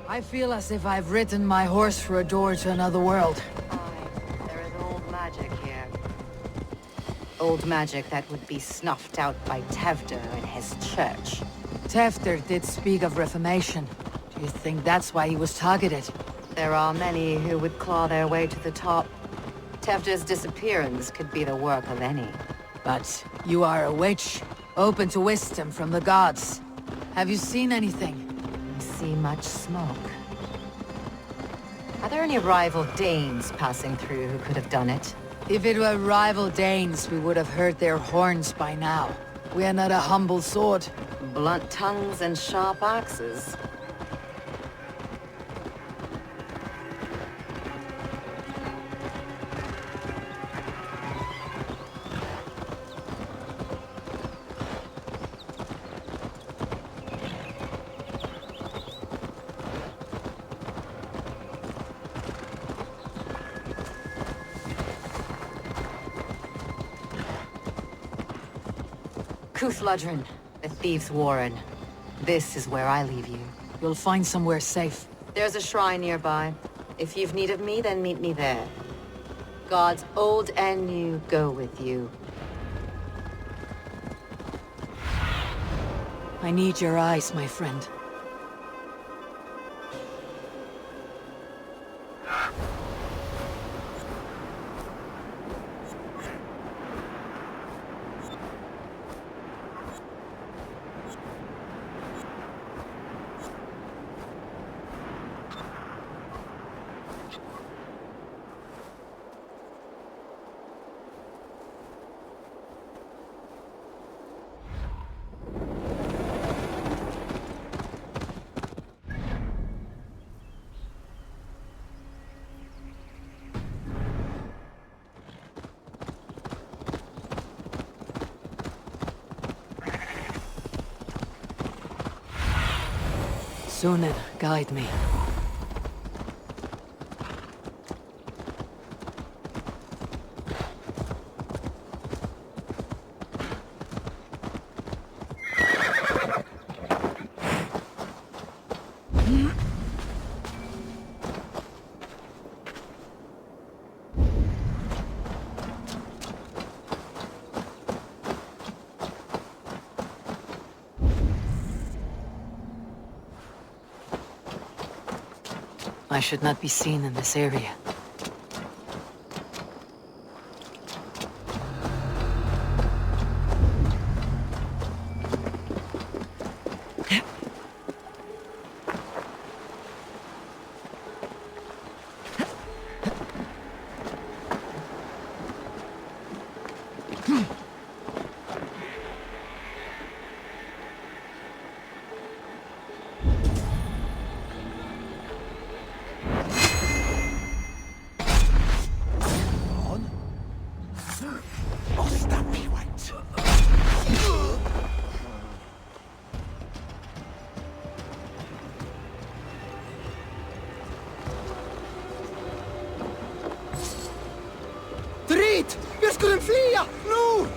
Speaker 1: I feel as if I've ridden my horse through a door to another world.
Speaker 2: There is old magic here. Old magic that would be snuffed out by Tefder and his church.
Speaker 1: Tefder did speak of reformation. Do you think that's why he was targeted?
Speaker 2: There are many who would claw their way to the top. Tefder's disappearance could be the work of any.
Speaker 1: But you are a witch, open to wisdom from the gods. Have you seen anything?
Speaker 2: I see much smoke. Are there any rival Danes passing through who could have done it?
Speaker 1: If it were rival Danes, we would have heard their horns by now. We are not a humble sword.
Speaker 2: Blunt tongues and sharp axes. Cuthladrin, the thieves' warren. This is where I leave you.
Speaker 1: You'll find somewhere safe.
Speaker 2: There's a shrine nearby. If you've need of me, then meet me there. Gods old and new go with you.
Speaker 1: I need your eyes, my friend. Sunan, guide me. I should not be seen in this area.
Speaker 8: Drit! Vi skulle flia! Nu!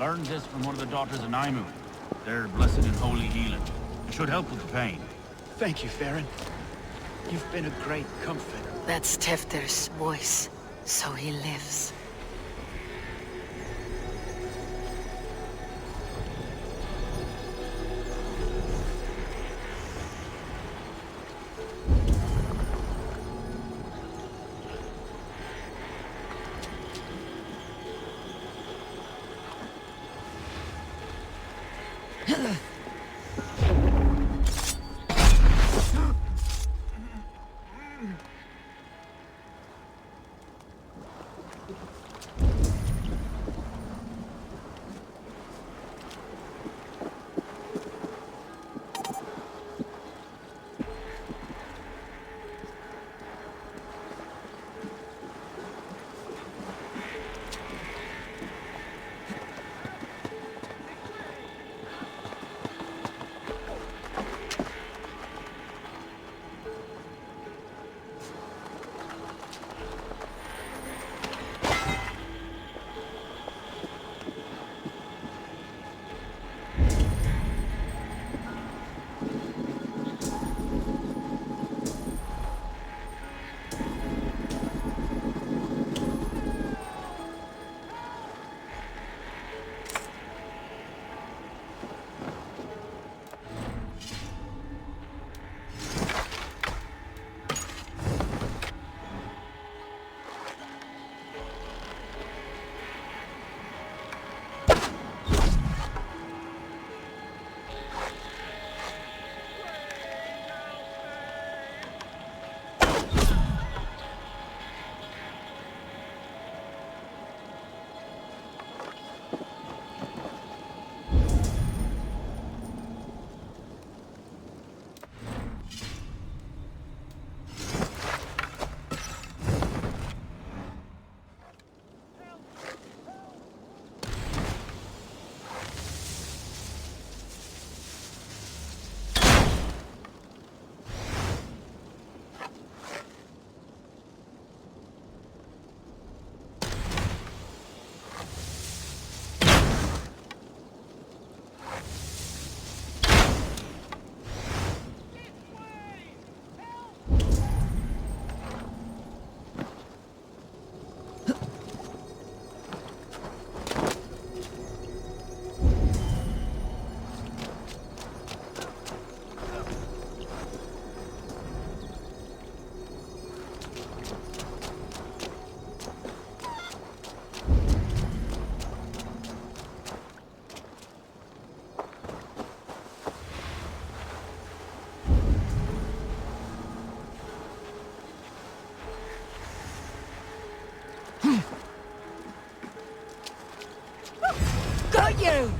Speaker 14: Learned this from one of the daughters of Naimu. They're blessed in holy healing. It should help with the pain.
Speaker 6: Thank you, Farron. You've been a great comfort.
Speaker 1: That's Tefter's voice, so he lives. Got you!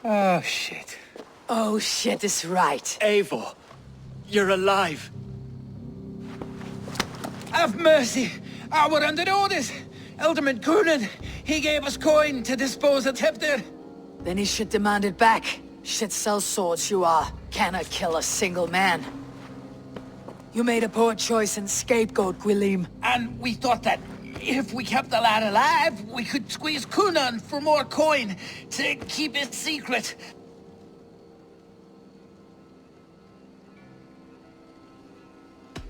Speaker 12: Oh, shit.
Speaker 1: Oh shit is right.
Speaker 6: Eivor, you're alive.
Speaker 12: Have mercy! We're under orders! Alderman Coonan, he gave us coin to dispose of Templar.
Speaker 1: Then he should demand it back. Shit sells swords you are. Cannot kill a single man. You made a poor choice in scapegoat, Gwilym.
Speaker 12: And we thought that if we kept the lad alive, we could squeeze Coonan for more coin to keep it secret.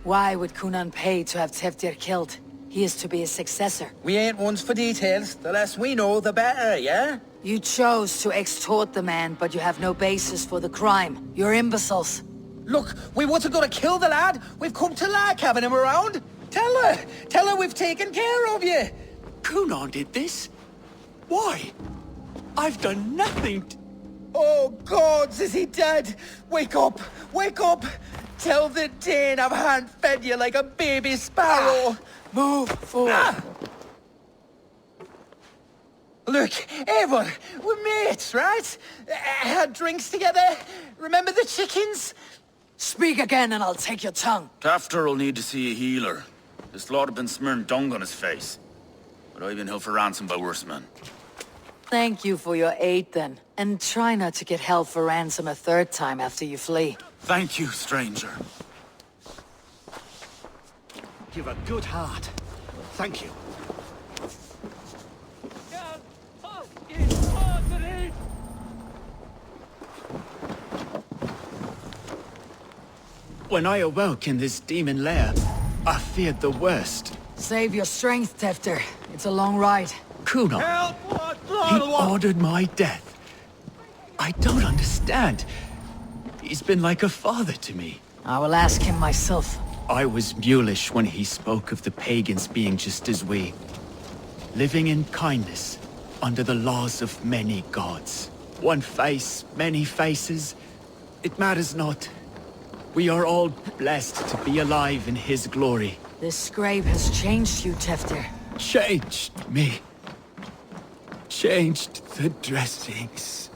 Speaker 1: Why would Coonan pay to have Teftir killed? He is to be his successor.
Speaker 12: We ain't ones for details. The less we know, the better, yeah?
Speaker 1: You chose to extort the man, but you have no basis for the crime. You're imbeciles.
Speaker 12: Look, we wasn't gonna kill the lad. We've come to like having him around. Tell her we've taken care of you.
Speaker 6: Coonan did this? Why? I've done nothing.
Speaker 12: Oh, gods, is he dead? Wake up! Wake up! Tell the Dane I've hand-fed you like a baby sparrow!
Speaker 1: Move forward!
Speaker 12: Look, Eivor, we're mates, right? Had drinks together. Remember the chickens?
Speaker 1: Speak again and I'll take your tongue.
Speaker 14: Tafter will need to see a healer. This lord had been smearing dung on his face. But I've been held for ransom by worse men.
Speaker 1: Thank you for your aid then. And try not to get held for ransom a third time after you flee.
Speaker 14: Thank you, stranger.
Speaker 10: You've a good heart. Thank you.
Speaker 6: When I awoke in this demon lair, I feared the worst.
Speaker 1: Save your strength, Teftir. It's a long ride.
Speaker 6: Coonan, he ordered my death. I don't understand. He's been like a father to me.
Speaker 1: I will ask him myself.
Speaker 6: I was mulish when he spoke of the pagans being just as we. Living in kindness, under the laws of many gods. One face, many faces. It matters not. We are all blessed to be alive in his glory.
Speaker 1: This scribe has changed you, Teftir.
Speaker 6: Changed me. Changed the dressings.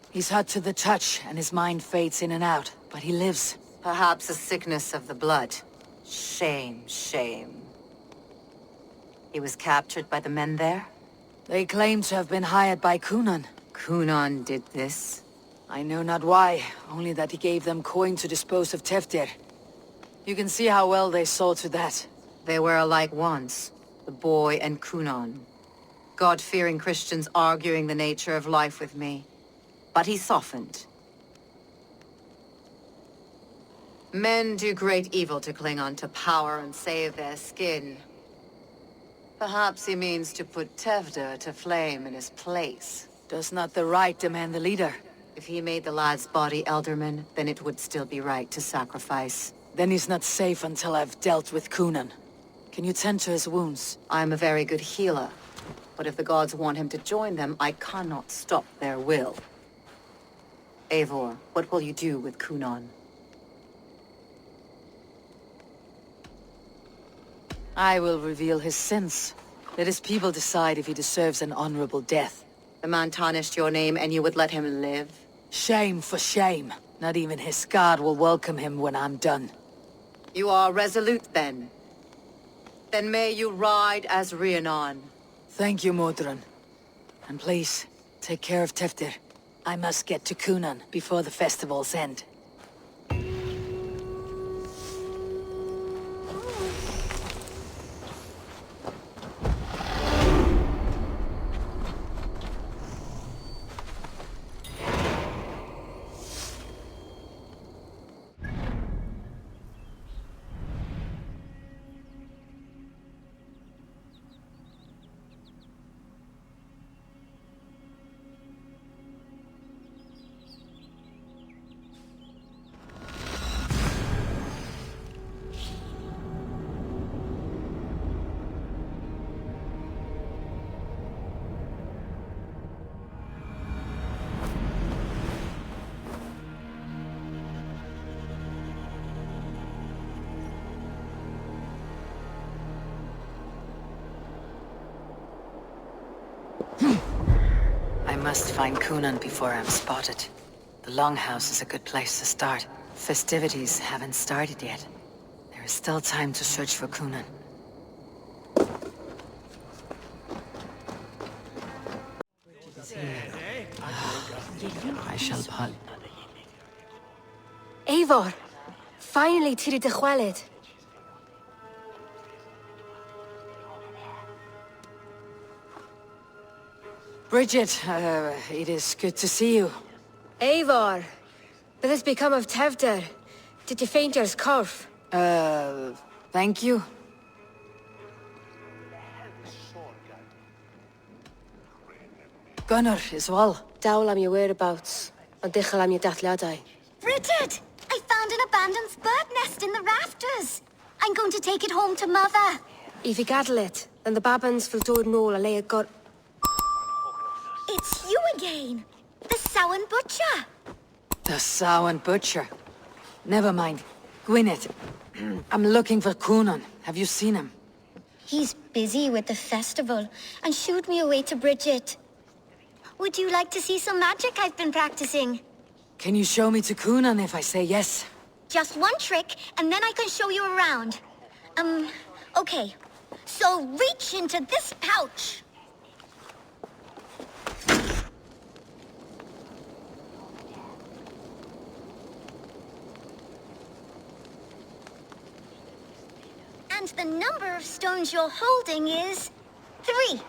Speaker 1: He's hot to the touch, and his mind fades in and out, but he lives.
Speaker 2: Perhaps a sickness of the blood. Shame, shame. He was captured by the men there?
Speaker 1: They claim to have been hired by Coonan.
Speaker 2: Coonan did this?
Speaker 1: I know not why, only that he gave them coin to dispose of Teftir. You can see how well they saw to that.
Speaker 2: They were alike once, the boy and Coonan. God-fearing Christians arguing the nature of life with me. But he softened. Men do great evil to cling on to power and save their skin. Perhaps he means to put Tevder to flame in his place.
Speaker 1: Does not the right demand the leader?
Speaker 2: If he made the lad's body Elderman, then it would still be right to sacrifice.
Speaker 1: Then he's not safe until I've dealt with Coonan. Can you tend to his wounds?
Speaker 2: I'm a very good healer. But if the gods want him to join them, I cannot stop their will. Eivor, what will you do with Coonan?
Speaker 1: I will reveal his sins. Let his people decide if he deserves an honorable death.
Speaker 2: The man tarnished your name and you would let him live?
Speaker 1: Shame for shame. Not even his guard will welcome him when I'm done.
Speaker 2: You are resolute, then. Then may you ride as Rhiannon.
Speaker 1: Thank you, Modron. And please, take care of Teftir. I must get to Coonan before the festival's end. I must find Coonan before I'm spotted. The Longhouse is a good place to start. Festivities haven't started yet. There is still time to search for Coonan. I shall pull.
Speaker 4: Eivor! Finally tiri de chwaled.
Speaker 1: Bridget, it is good to see you.
Speaker 4: Eivor! What has become of Teftir? Did you faint your scarf?
Speaker 1: Thank you. Gunnar as well.
Speaker 4: Dawl am your whereabouts. And dichel am your dathliadai.
Speaker 11: Bridget! I found an abandoned bird nest in the rafters. I'm going to take it home to Mother.
Speaker 4: If you gaddle it, then the babans will do no a lay a god.
Speaker 11: It's you again. The Samhain Butcher.
Speaker 1: The Samhain Butcher. Never mind. Gwyneth, I'm looking for Coonan. Have you seen him?
Speaker 11: He's busy with the festival and shooed me away to Bridget. Would you like to see some magic I've been practicing?
Speaker 1: Can you show me to Coonan if I say yes?
Speaker 11: Just one trick, and then I can show you around. Okay. So reach into this pouch. And the number of stones you're holding is 3.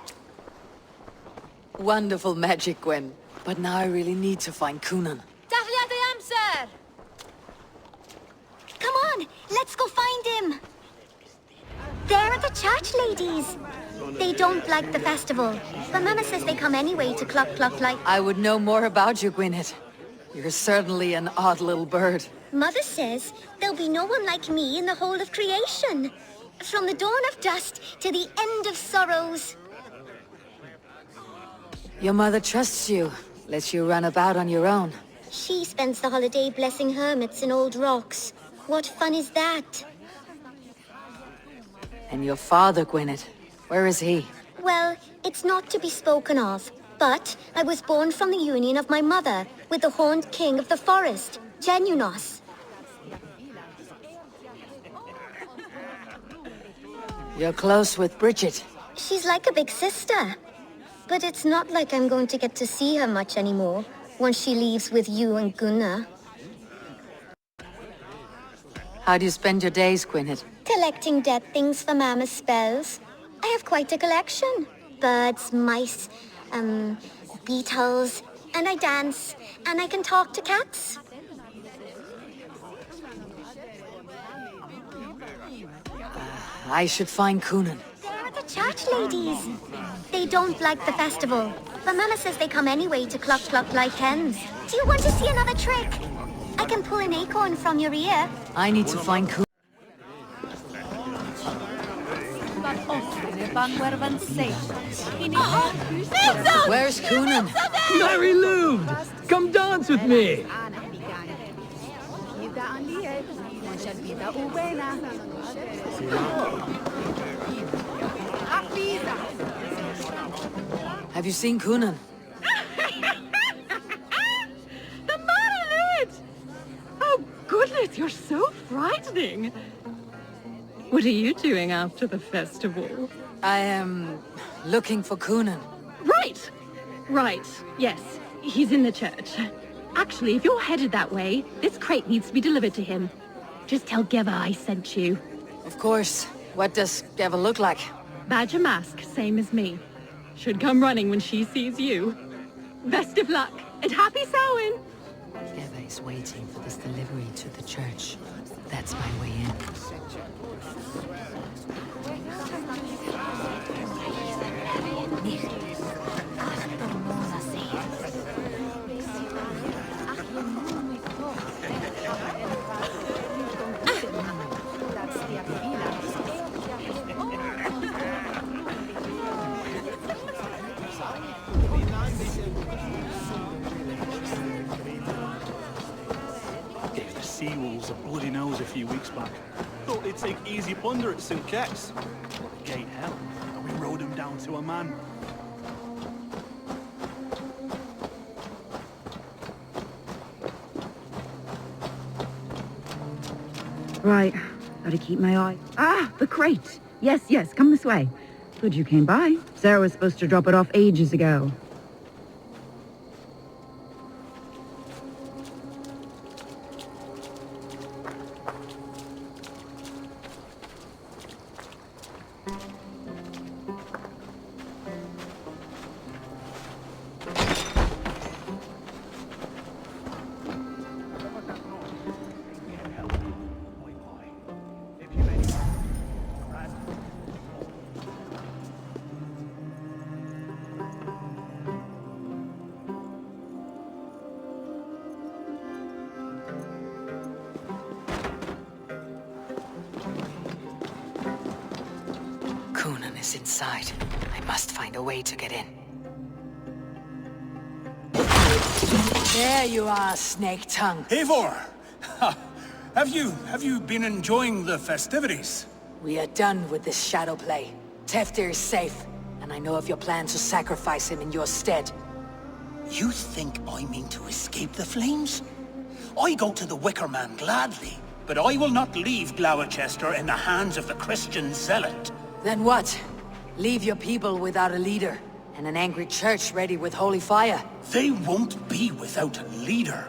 Speaker 1: Wonderful magic, Gwen. But now I really need to find Coonan.
Speaker 11: Sir! Come on, let's go find him. There are the church ladies. They don't like the festival, but Mama says they come anyway to cluck like...
Speaker 1: I would know more about you, Gwyneth. You're certainly an odd little bird.
Speaker 11: Mother says there'll be no one like me in the whole of creation. From the dawn of dust to the end of sorrows.
Speaker 1: Your mother trusts you, lets you run about on your own.
Speaker 11: She spends the holiday blessing hermits in old rocks. What fun is that?
Speaker 1: And your father, Gwyneth, where is he?
Speaker 11: Well, it's not to be spoken of, but I was born from the union of my mother with the horned king of the forest, Genunos.
Speaker 1: You're close with Bridget.
Speaker 11: She's like a big sister. But it's not like I'm going to get to see her much anymore once she leaves with you and Gunnar.
Speaker 1: How do you spend your days, Gwyneth?
Speaker 11: Collecting dead things for Mama's spells. I have quite a collection. Birds, mice, beetles, and I dance, and I can talk to cats.
Speaker 1: I should find Coonan.
Speaker 11: There are the church ladies. They don't like the festival, but Mama says they come anyway to cluck like hens. Do you want to see another trick? I can pull an acorn from your ear.
Speaker 1: I need to find Coonan. Where's Coonan?
Speaker 10: Mary Lou! Come dance with me!
Speaker 1: Have you seen Coonan?
Speaker 9: The
Speaker 15: evening. What are you doing after the festival?
Speaker 1: I am looking for Coonan.
Speaker 15: Right! Right, yes. He's in the church. Actually, if you're headed that way, this crate needs to be delivered to him. Just tell Geva I sent you.
Speaker 1: Of course. What does Geva look like?
Speaker 15: Badger mask, same as me. Should come running when she sees you. Best of luck, and happy Samhain!
Speaker 1: Geva is waiting for this delivery to the church. That's my way in.
Speaker 16: Gave the sea wolves a bloody nose a few weeks back. Thought they'd take easy plunder at St. Kex. What a gate hell, and we rode them down to a man.
Speaker 17: Right, gotta keep my eye. Ah, the crate! Yes, yes, come this way. Good you came by. Sarah was supposed to drop it off ages ago.
Speaker 1: Coonan is inside. I must find a way to get in. There you are, Snake Tongue.
Speaker 7: Eivor! Have you been enjoying the festivities?
Speaker 1: We are done with this shadow play. Teftir is safe, and I know of your plan to sacrifice him in your stead.
Speaker 7: You think I mean to escape the flames? I go to the Wicker Man gladly, but I will not leave Glowecester in the hands of the Christian zealot.
Speaker 1: Then what? Leave your people without a leader, and an angry church ready with holy fire?
Speaker 7: They won't be without a leader.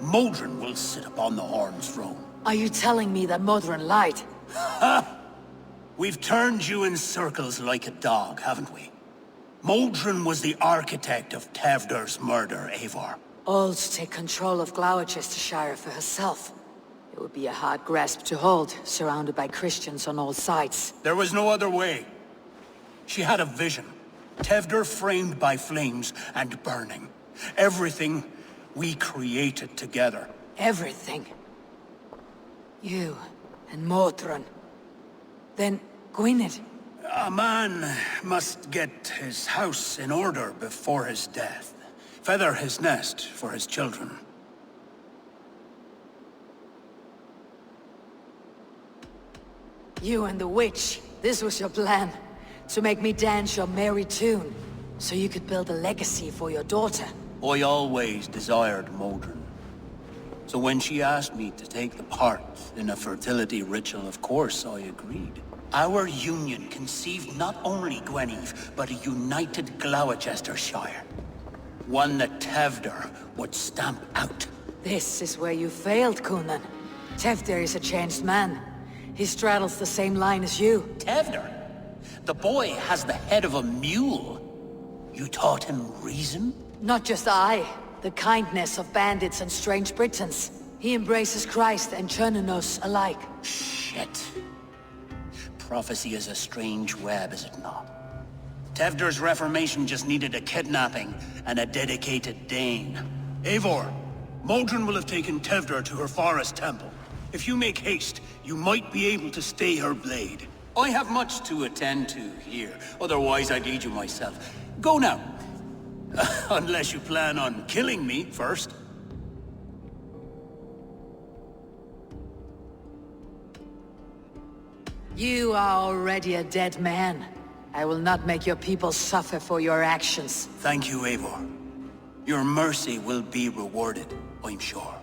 Speaker 7: Modron will sit upon the Horn's throne.
Speaker 1: Are you telling me that Modron lied?
Speaker 7: Ha! We've turned you in circles like a dog, haven't we? Modron was the architect of Tevder's murder, Eivor.
Speaker 1: All to take control of Glowecestrescire for herself. It would be a hard grasp to hold, surrounded by Christians on all sides.
Speaker 7: There was no other way. She had a vision. Tevder framed by flames and burning. Everything we created together.
Speaker 1: Everything? You and Modron. Then Gwynedd.
Speaker 7: A man must get his house in order before his death. Feather his nest for his children.
Speaker 1: You and the witch, this was your plan. To make me dance your merry tune. So you could build a legacy for your daughter.
Speaker 7: I always desired Modron. So when she asked me to take the part in a fertility ritual, of course I agreed. Our union conceived not only Gweneve, but a united Glowecestrescire. One that Tevder would stamp out.
Speaker 1: This is where you failed, Coonan. Tevder is a changed man. He straddles the same line as you.
Speaker 7: Tevder? The boy has the head of a mule. You taught him reason?
Speaker 1: Not just I. The kindness of bandits and strange Britons. He embraces Christ and Chernonos alike.
Speaker 7: Shit. Prophecy is a strange web, is it not? Tevder's reformation just needed a kidnapping and a dedicated Dane. Eivor, Modron will have taken Tevder to her forest temple. If you make haste, you might be able to stay her blade. I have much to attend to here, otherwise I'd lead you myself. Go now. Unless you plan on killing me first.
Speaker 1: You are already a dead man. I will not make your people suffer for your actions.
Speaker 7: Thank you, Eivor. Your mercy will be rewarded, I'm sure.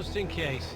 Speaker 18: Just in case.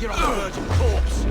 Speaker 10: You're a virgin corpse!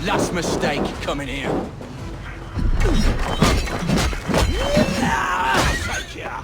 Speaker 12: Last mistake coming here. Take ya.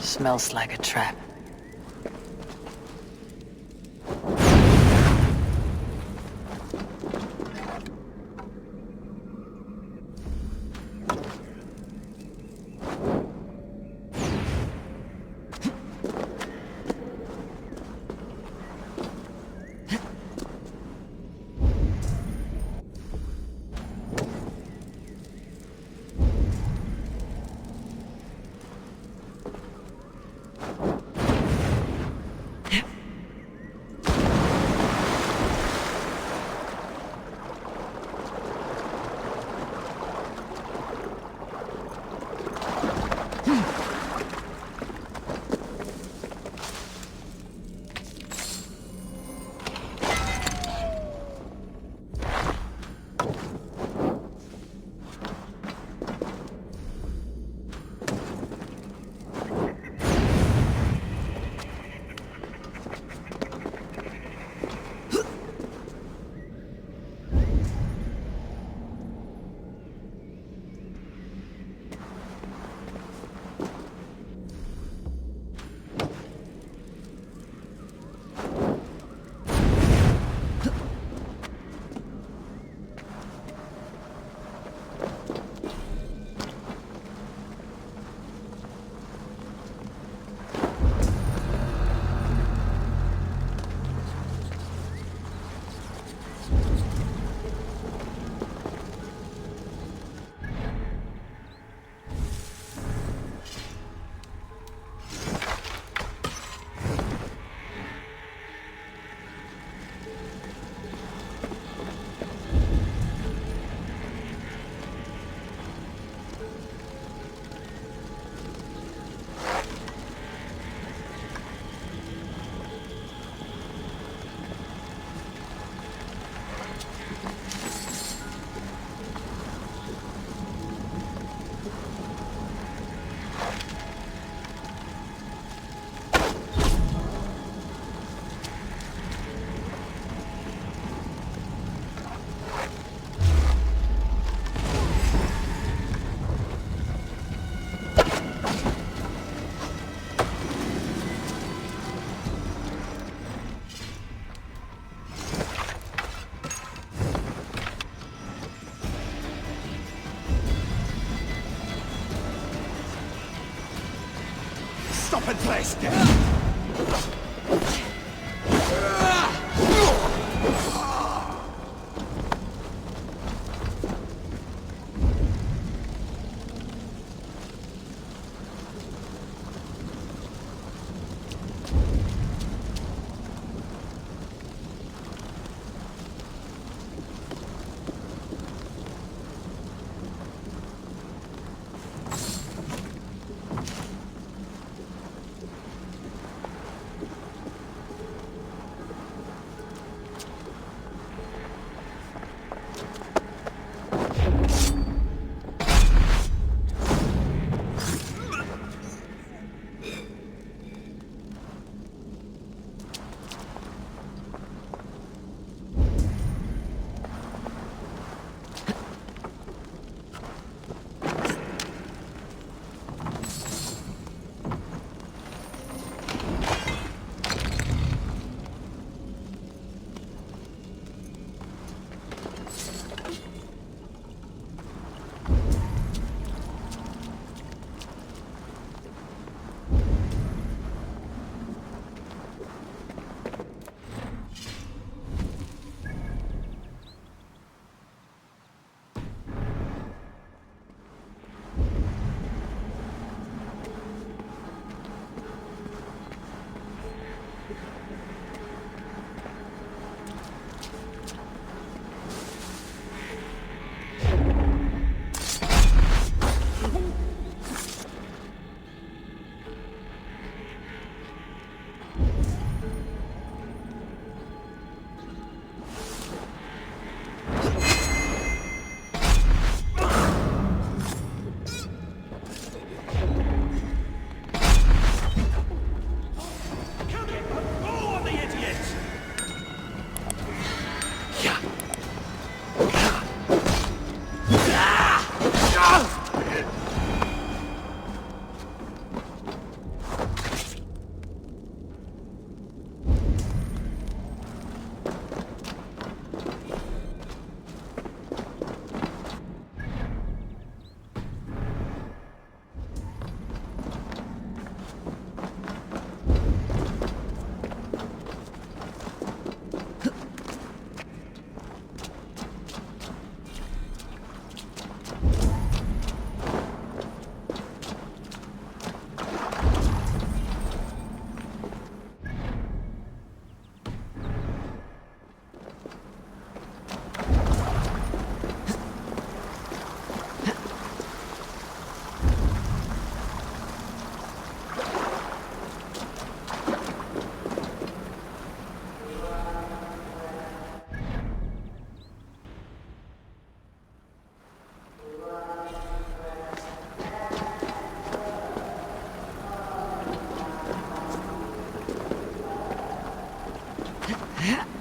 Speaker 1: Smells like a trap.
Speaker 12: Stop and face death!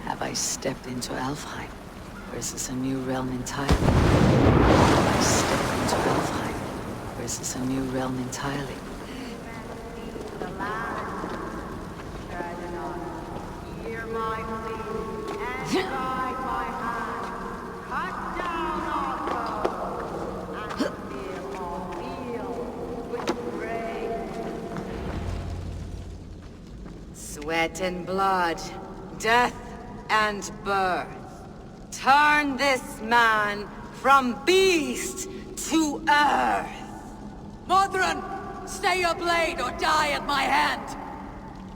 Speaker 1: Have I stepped into Alfheim? Or is this a new realm entirely? Have I stepped into Alfheim? Or is this a new realm entirely?
Speaker 2: Hear my plea, and guide my hand. Cut down our foe, and feel our field with grace. Sweat and blood, death and birth. Turn this man from beast to earth.
Speaker 19: Modron, stay your blade or die at my hand.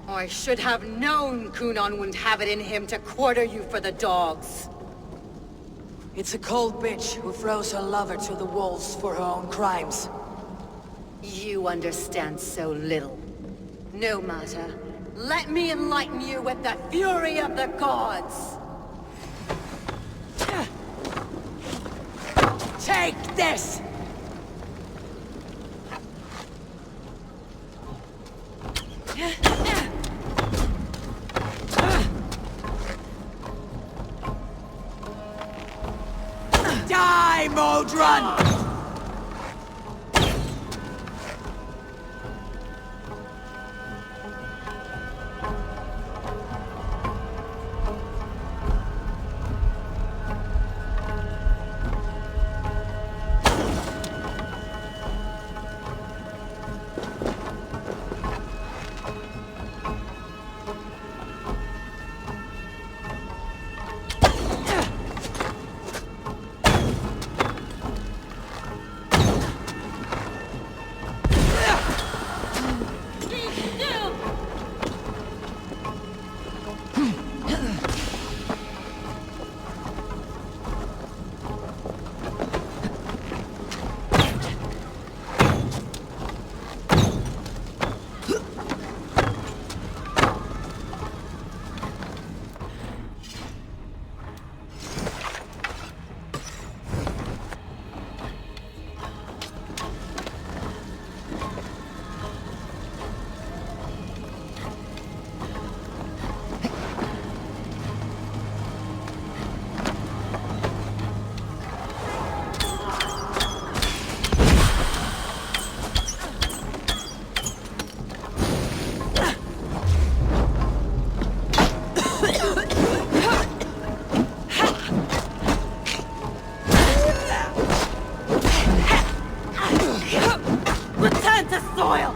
Speaker 2: I should have known Kunan wouldn't have it in him to quarter you for the dogs.
Speaker 19: It's a cold bitch who throws her lover to the wolves for her own crimes.
Speaker 2: You understand so little. No matter. Let me enlighten you with the fury of the gods! Take this!
Speaker 19: Die, Modron!
Speaker 2: into soil!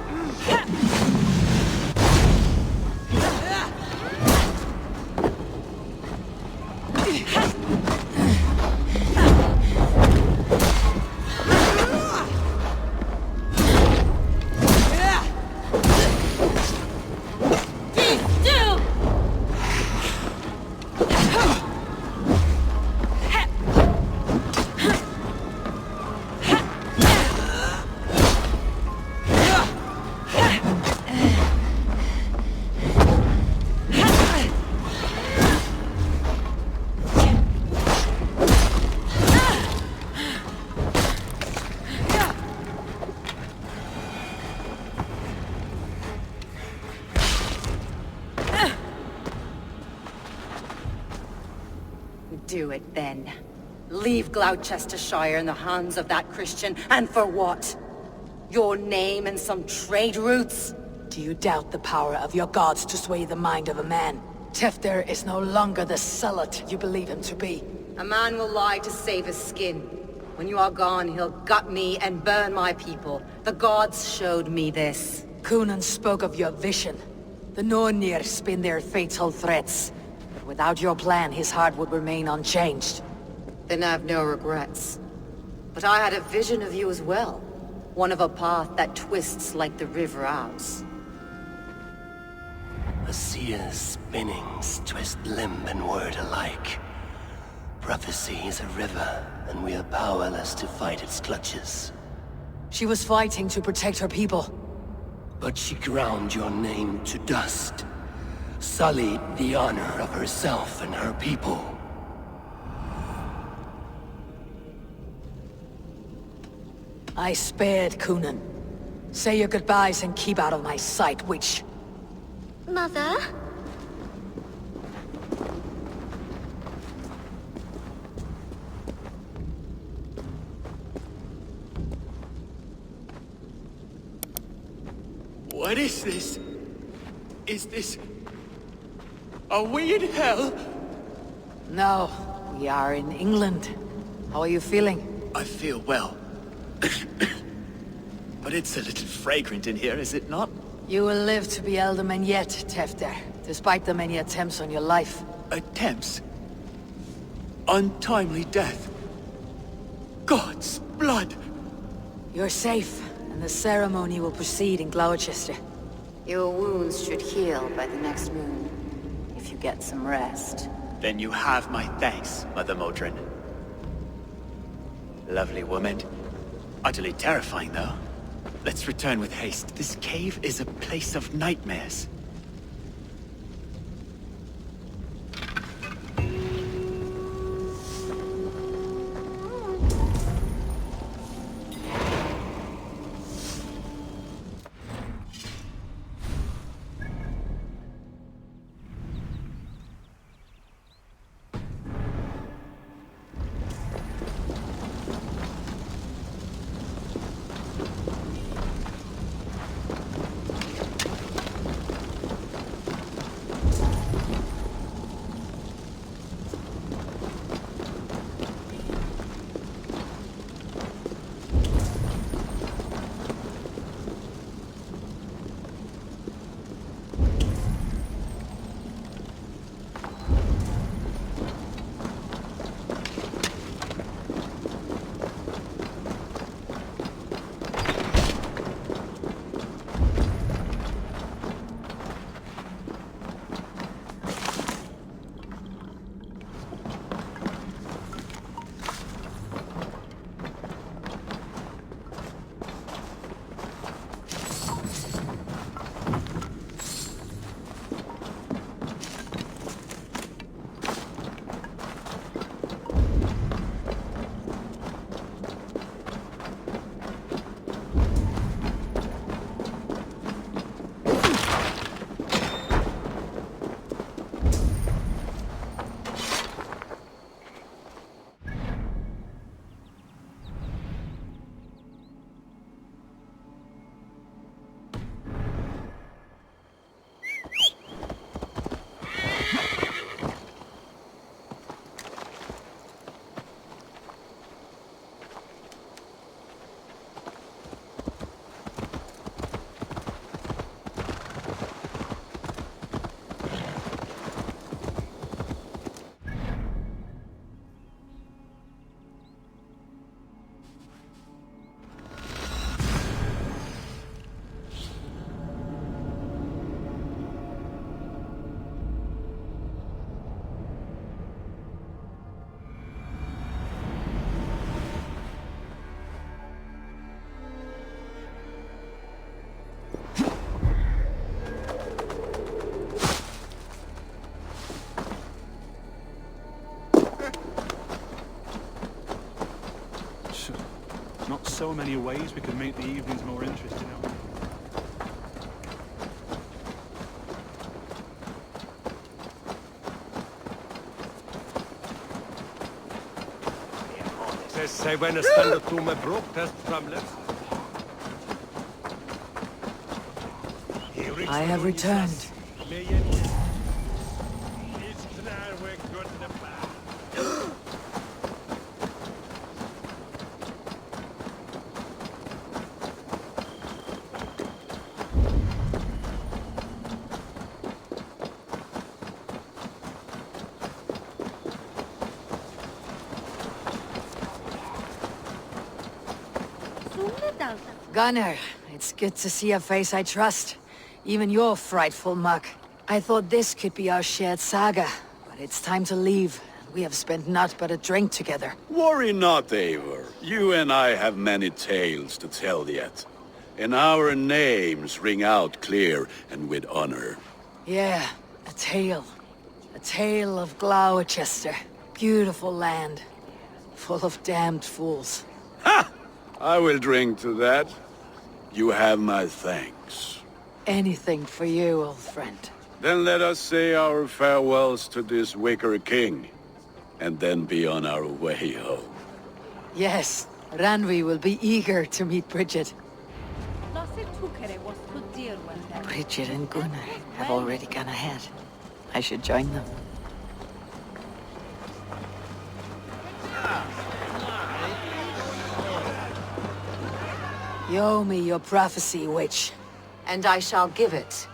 Speaker 2: Do it then. Leave Gloucestershire in the hands of that Christian, and for what? Your name and some trade routes?
Speaker 19: Do you doubt the power of your gods to sway the mind of a man? Tefter is no longer the zealot you believe him to be.
Speaker 2: A man will lie to save his skin. When you are gone, he'll gut me and burn my people. The gods showed me this.
Speaker 19: Coonan spoke of your vision. The Nornir spin their fatal threats. But without your plan, his heart would remain unchanged.
Speaker 2: Then I have no regrets. But I had a vision of you as well. One of a path that twists like the river Ouse.
Speaker 20: A seer's spinnings twist limb and word alike. Prophecy is a river, and we are powerless to fight its clutches.
Speaker 19: She was fighting to protect her people.
Speaker 20: But she ground your name to dust. Sullied the honor of herself and her people.
Speaker 19: I spared Coonan. Say your goodbyes and keep out of my sight, witch.
Speaker 11: Mother?
Speaker 6: What is this? Is this... Are we in hell?
Speaker 19: No, we are in England. How are you feeling?
Speaker 6: I feel well. But it's a little fragrant in here, is it not?
Speaker 19: You will live to be Elderman yet, Tefter, despite the many attempts on your life.
Speaker 6: Attempts? Untimely death? God's blood!
Speaker 19: You're safe, and the ceremony will proceed in Gloucester.
Speaker 2: Your wounds should heal by the next moon, if you get some rest.
Speaker 6: Then you have my thanks, Mother Modron. Lovely woman. Utterly terrifying, though. Let's return with haste. This cave is a place of nightmares.
Speaker 16: Not so many ways we can make the evenings more interesting.
Speaker 18: Säg vad en ställer tom med bråktest framlöst.
Speaker 19: I have returned. Gunnar, it's good to see a face I trust. Even your frightful muck. I thought this could be our shared saga, but it's time to leave. We have spent naught but a drink together.
Speaker 3: Worry not, Eivor. You and I have many tales to tell yet. And our names ring out clear and with honor.
Speaker 19: Yeah, a tale. A tale of Glowecester. Beautiful land. Full of damned fools.
Speaker 3: Ha! I will drink to that. You have my thanks.
Speaker 19: Anything for you, old friend.
Speaker 3: Then let us say our farewells to this wicker king, and then be on our way home.
Speaker 19: Yes, Ranvi will be eager to meet Bridget. Bridget and Gunnar have already gone ahead. I should join them. Show me your prophecy, witch.
Speaker 2: And I shall give it.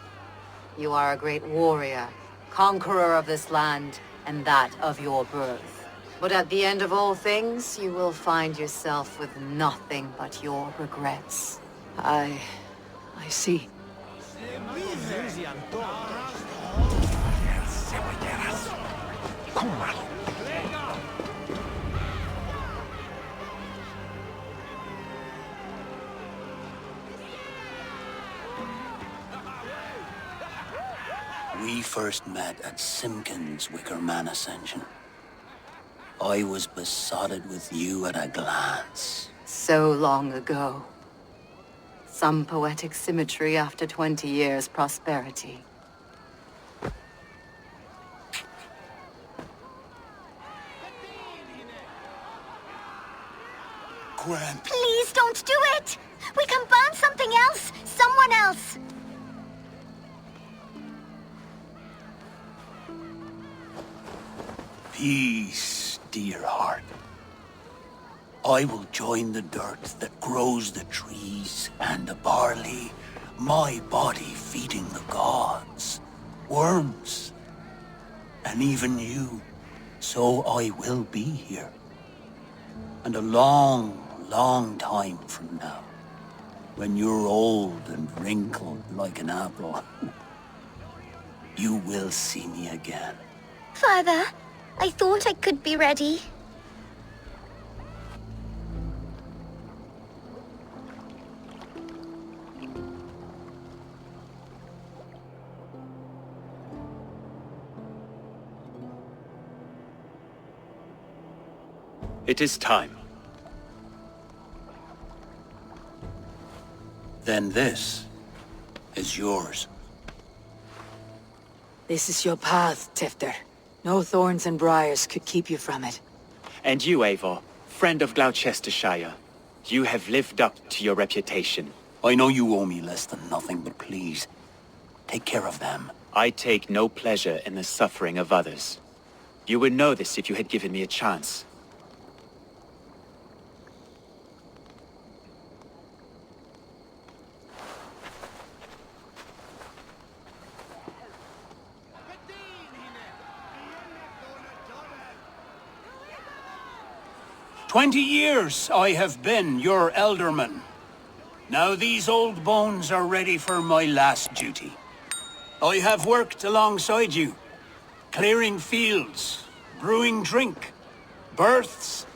Speaker 2: You are a great warrior, conqueror of this land, and that of your birth. But at the end of all things, you will find yourself with nothing but your regrets.
Speaker 19: I see.
Speaker 7: We first met at Simpkin's Wicker Man Ascension. I was besotted with you at a glance.
Speaker 2: So long ago. Some poetic symmetry after 20 years' prosperity.
Speaker 7: Grant.
Speaker 11: Please don't do it! We can burn something else! Someone else!
Speaker 7: Peace, dear heart. I will join the dirt that grows the trees and the barley, my body feeding the gods, worms, and even you. So I will be here. And a long, long time from now, when you're old and wrinkled like an apple, you will see me again.
Speaker 11: Father, I thought I could be ready.
Speaker 6: It is time.
Speaker 7: Then this is yours.
Speaker 19: This is your path, Tifter. No thorns and briars could keep you from it.
Speaker 6: And you, Eivor, friend of Gloucestershire, you have lived up to your reputation.
Speaker 7: I know you owe me less than nothing, but please, take care of them.
Speaker 6: I take no pleasure in the suffering of others. You would know this if you had given me a chance.
Speaker 7: "20 years I have been your elderman. Now these old bones are ready for my last duty. I have worked alongside you, clearing fields, brewing drink, births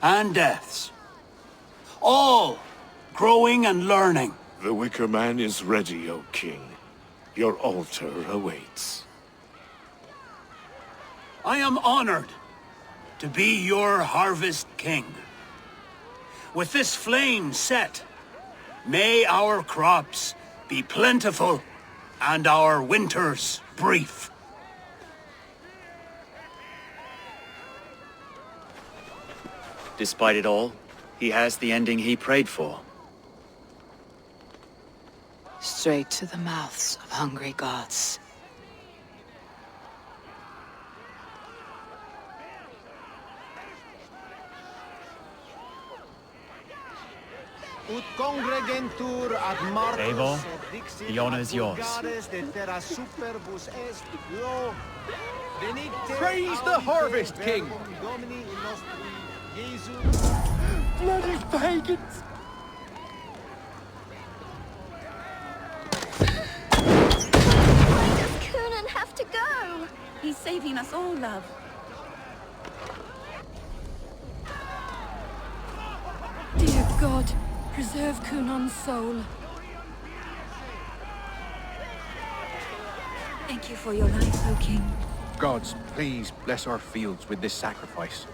Speaker 7: and deaths. All growing and learning
Speaker 13: The Wicker Man is ready, O King. Your altar awaits.
Speaker 7: I am honored to be your Harvest King. With this flame set, may our crops be plentiful and our winters brief.
Speaker 6: Despite it all, he has the ending he prayed for.
Speaker 1: Straight to the mouths of hungry gods.
Speaker 6: Eivor, the honor is yours.
Speaker 10: Praise the Harvest King!
Speaker 12: Bloody pagans!
Speaker 11: Why does Coonan have to go?
Speaker 9: He's saving us all, love. Dear God, preserve Coonan's soul. Thank you for your life, O King.
Speaker 10: Gods, please bless our fields with this sacrifice.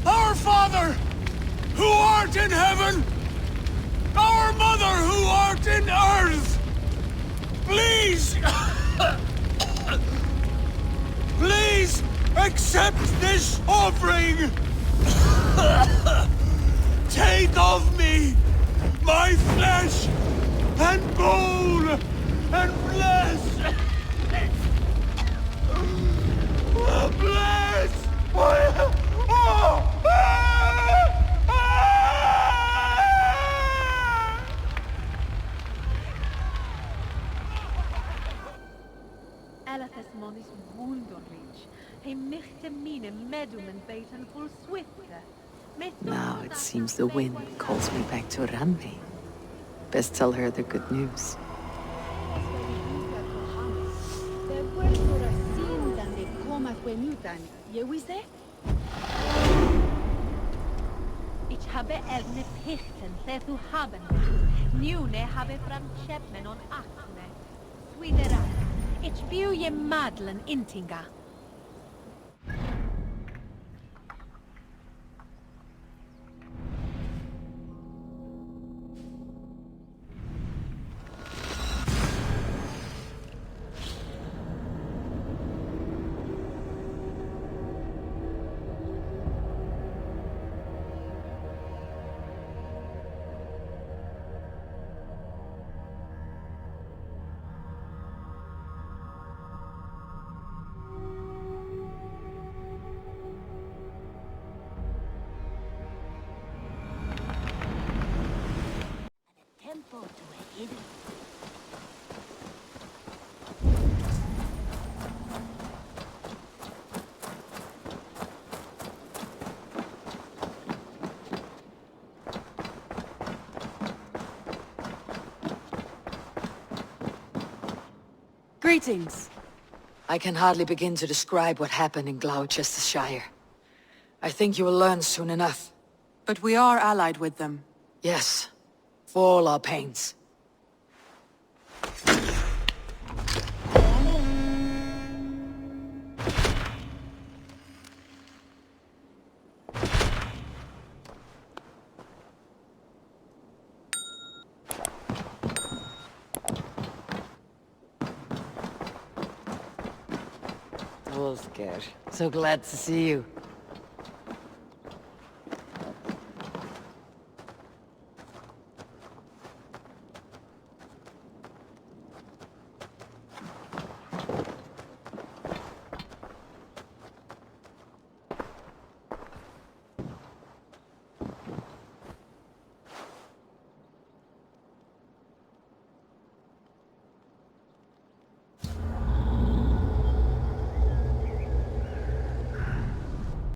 Speaker 7: Our Father, who art in heaven, our Mother, who art in earth, please, please accept this offering. Take of me my flesh and bone and bless. Bless.
Speaker 15: Elethus monis wunderlich. He michte mine medumen beten full swifter.
Speaker 1: Now it seems the wind calls me back to Ranvi. Best tell her the good news.
Speaker 15: Ich habe elne pichten, lethu haben. Nune habe fram chepmen on akne. Swiderak. Ich view je madlen intinga.
Speaker 19: Greetings.
Speaker 1: I can hardly begin to describe what happened in Glowecestrescire. I think you will learn soon enough.
Speaker 21: But we are allied with them.
Speaker 1: Yes, for all our pains. Wolfgar, so glad to see you.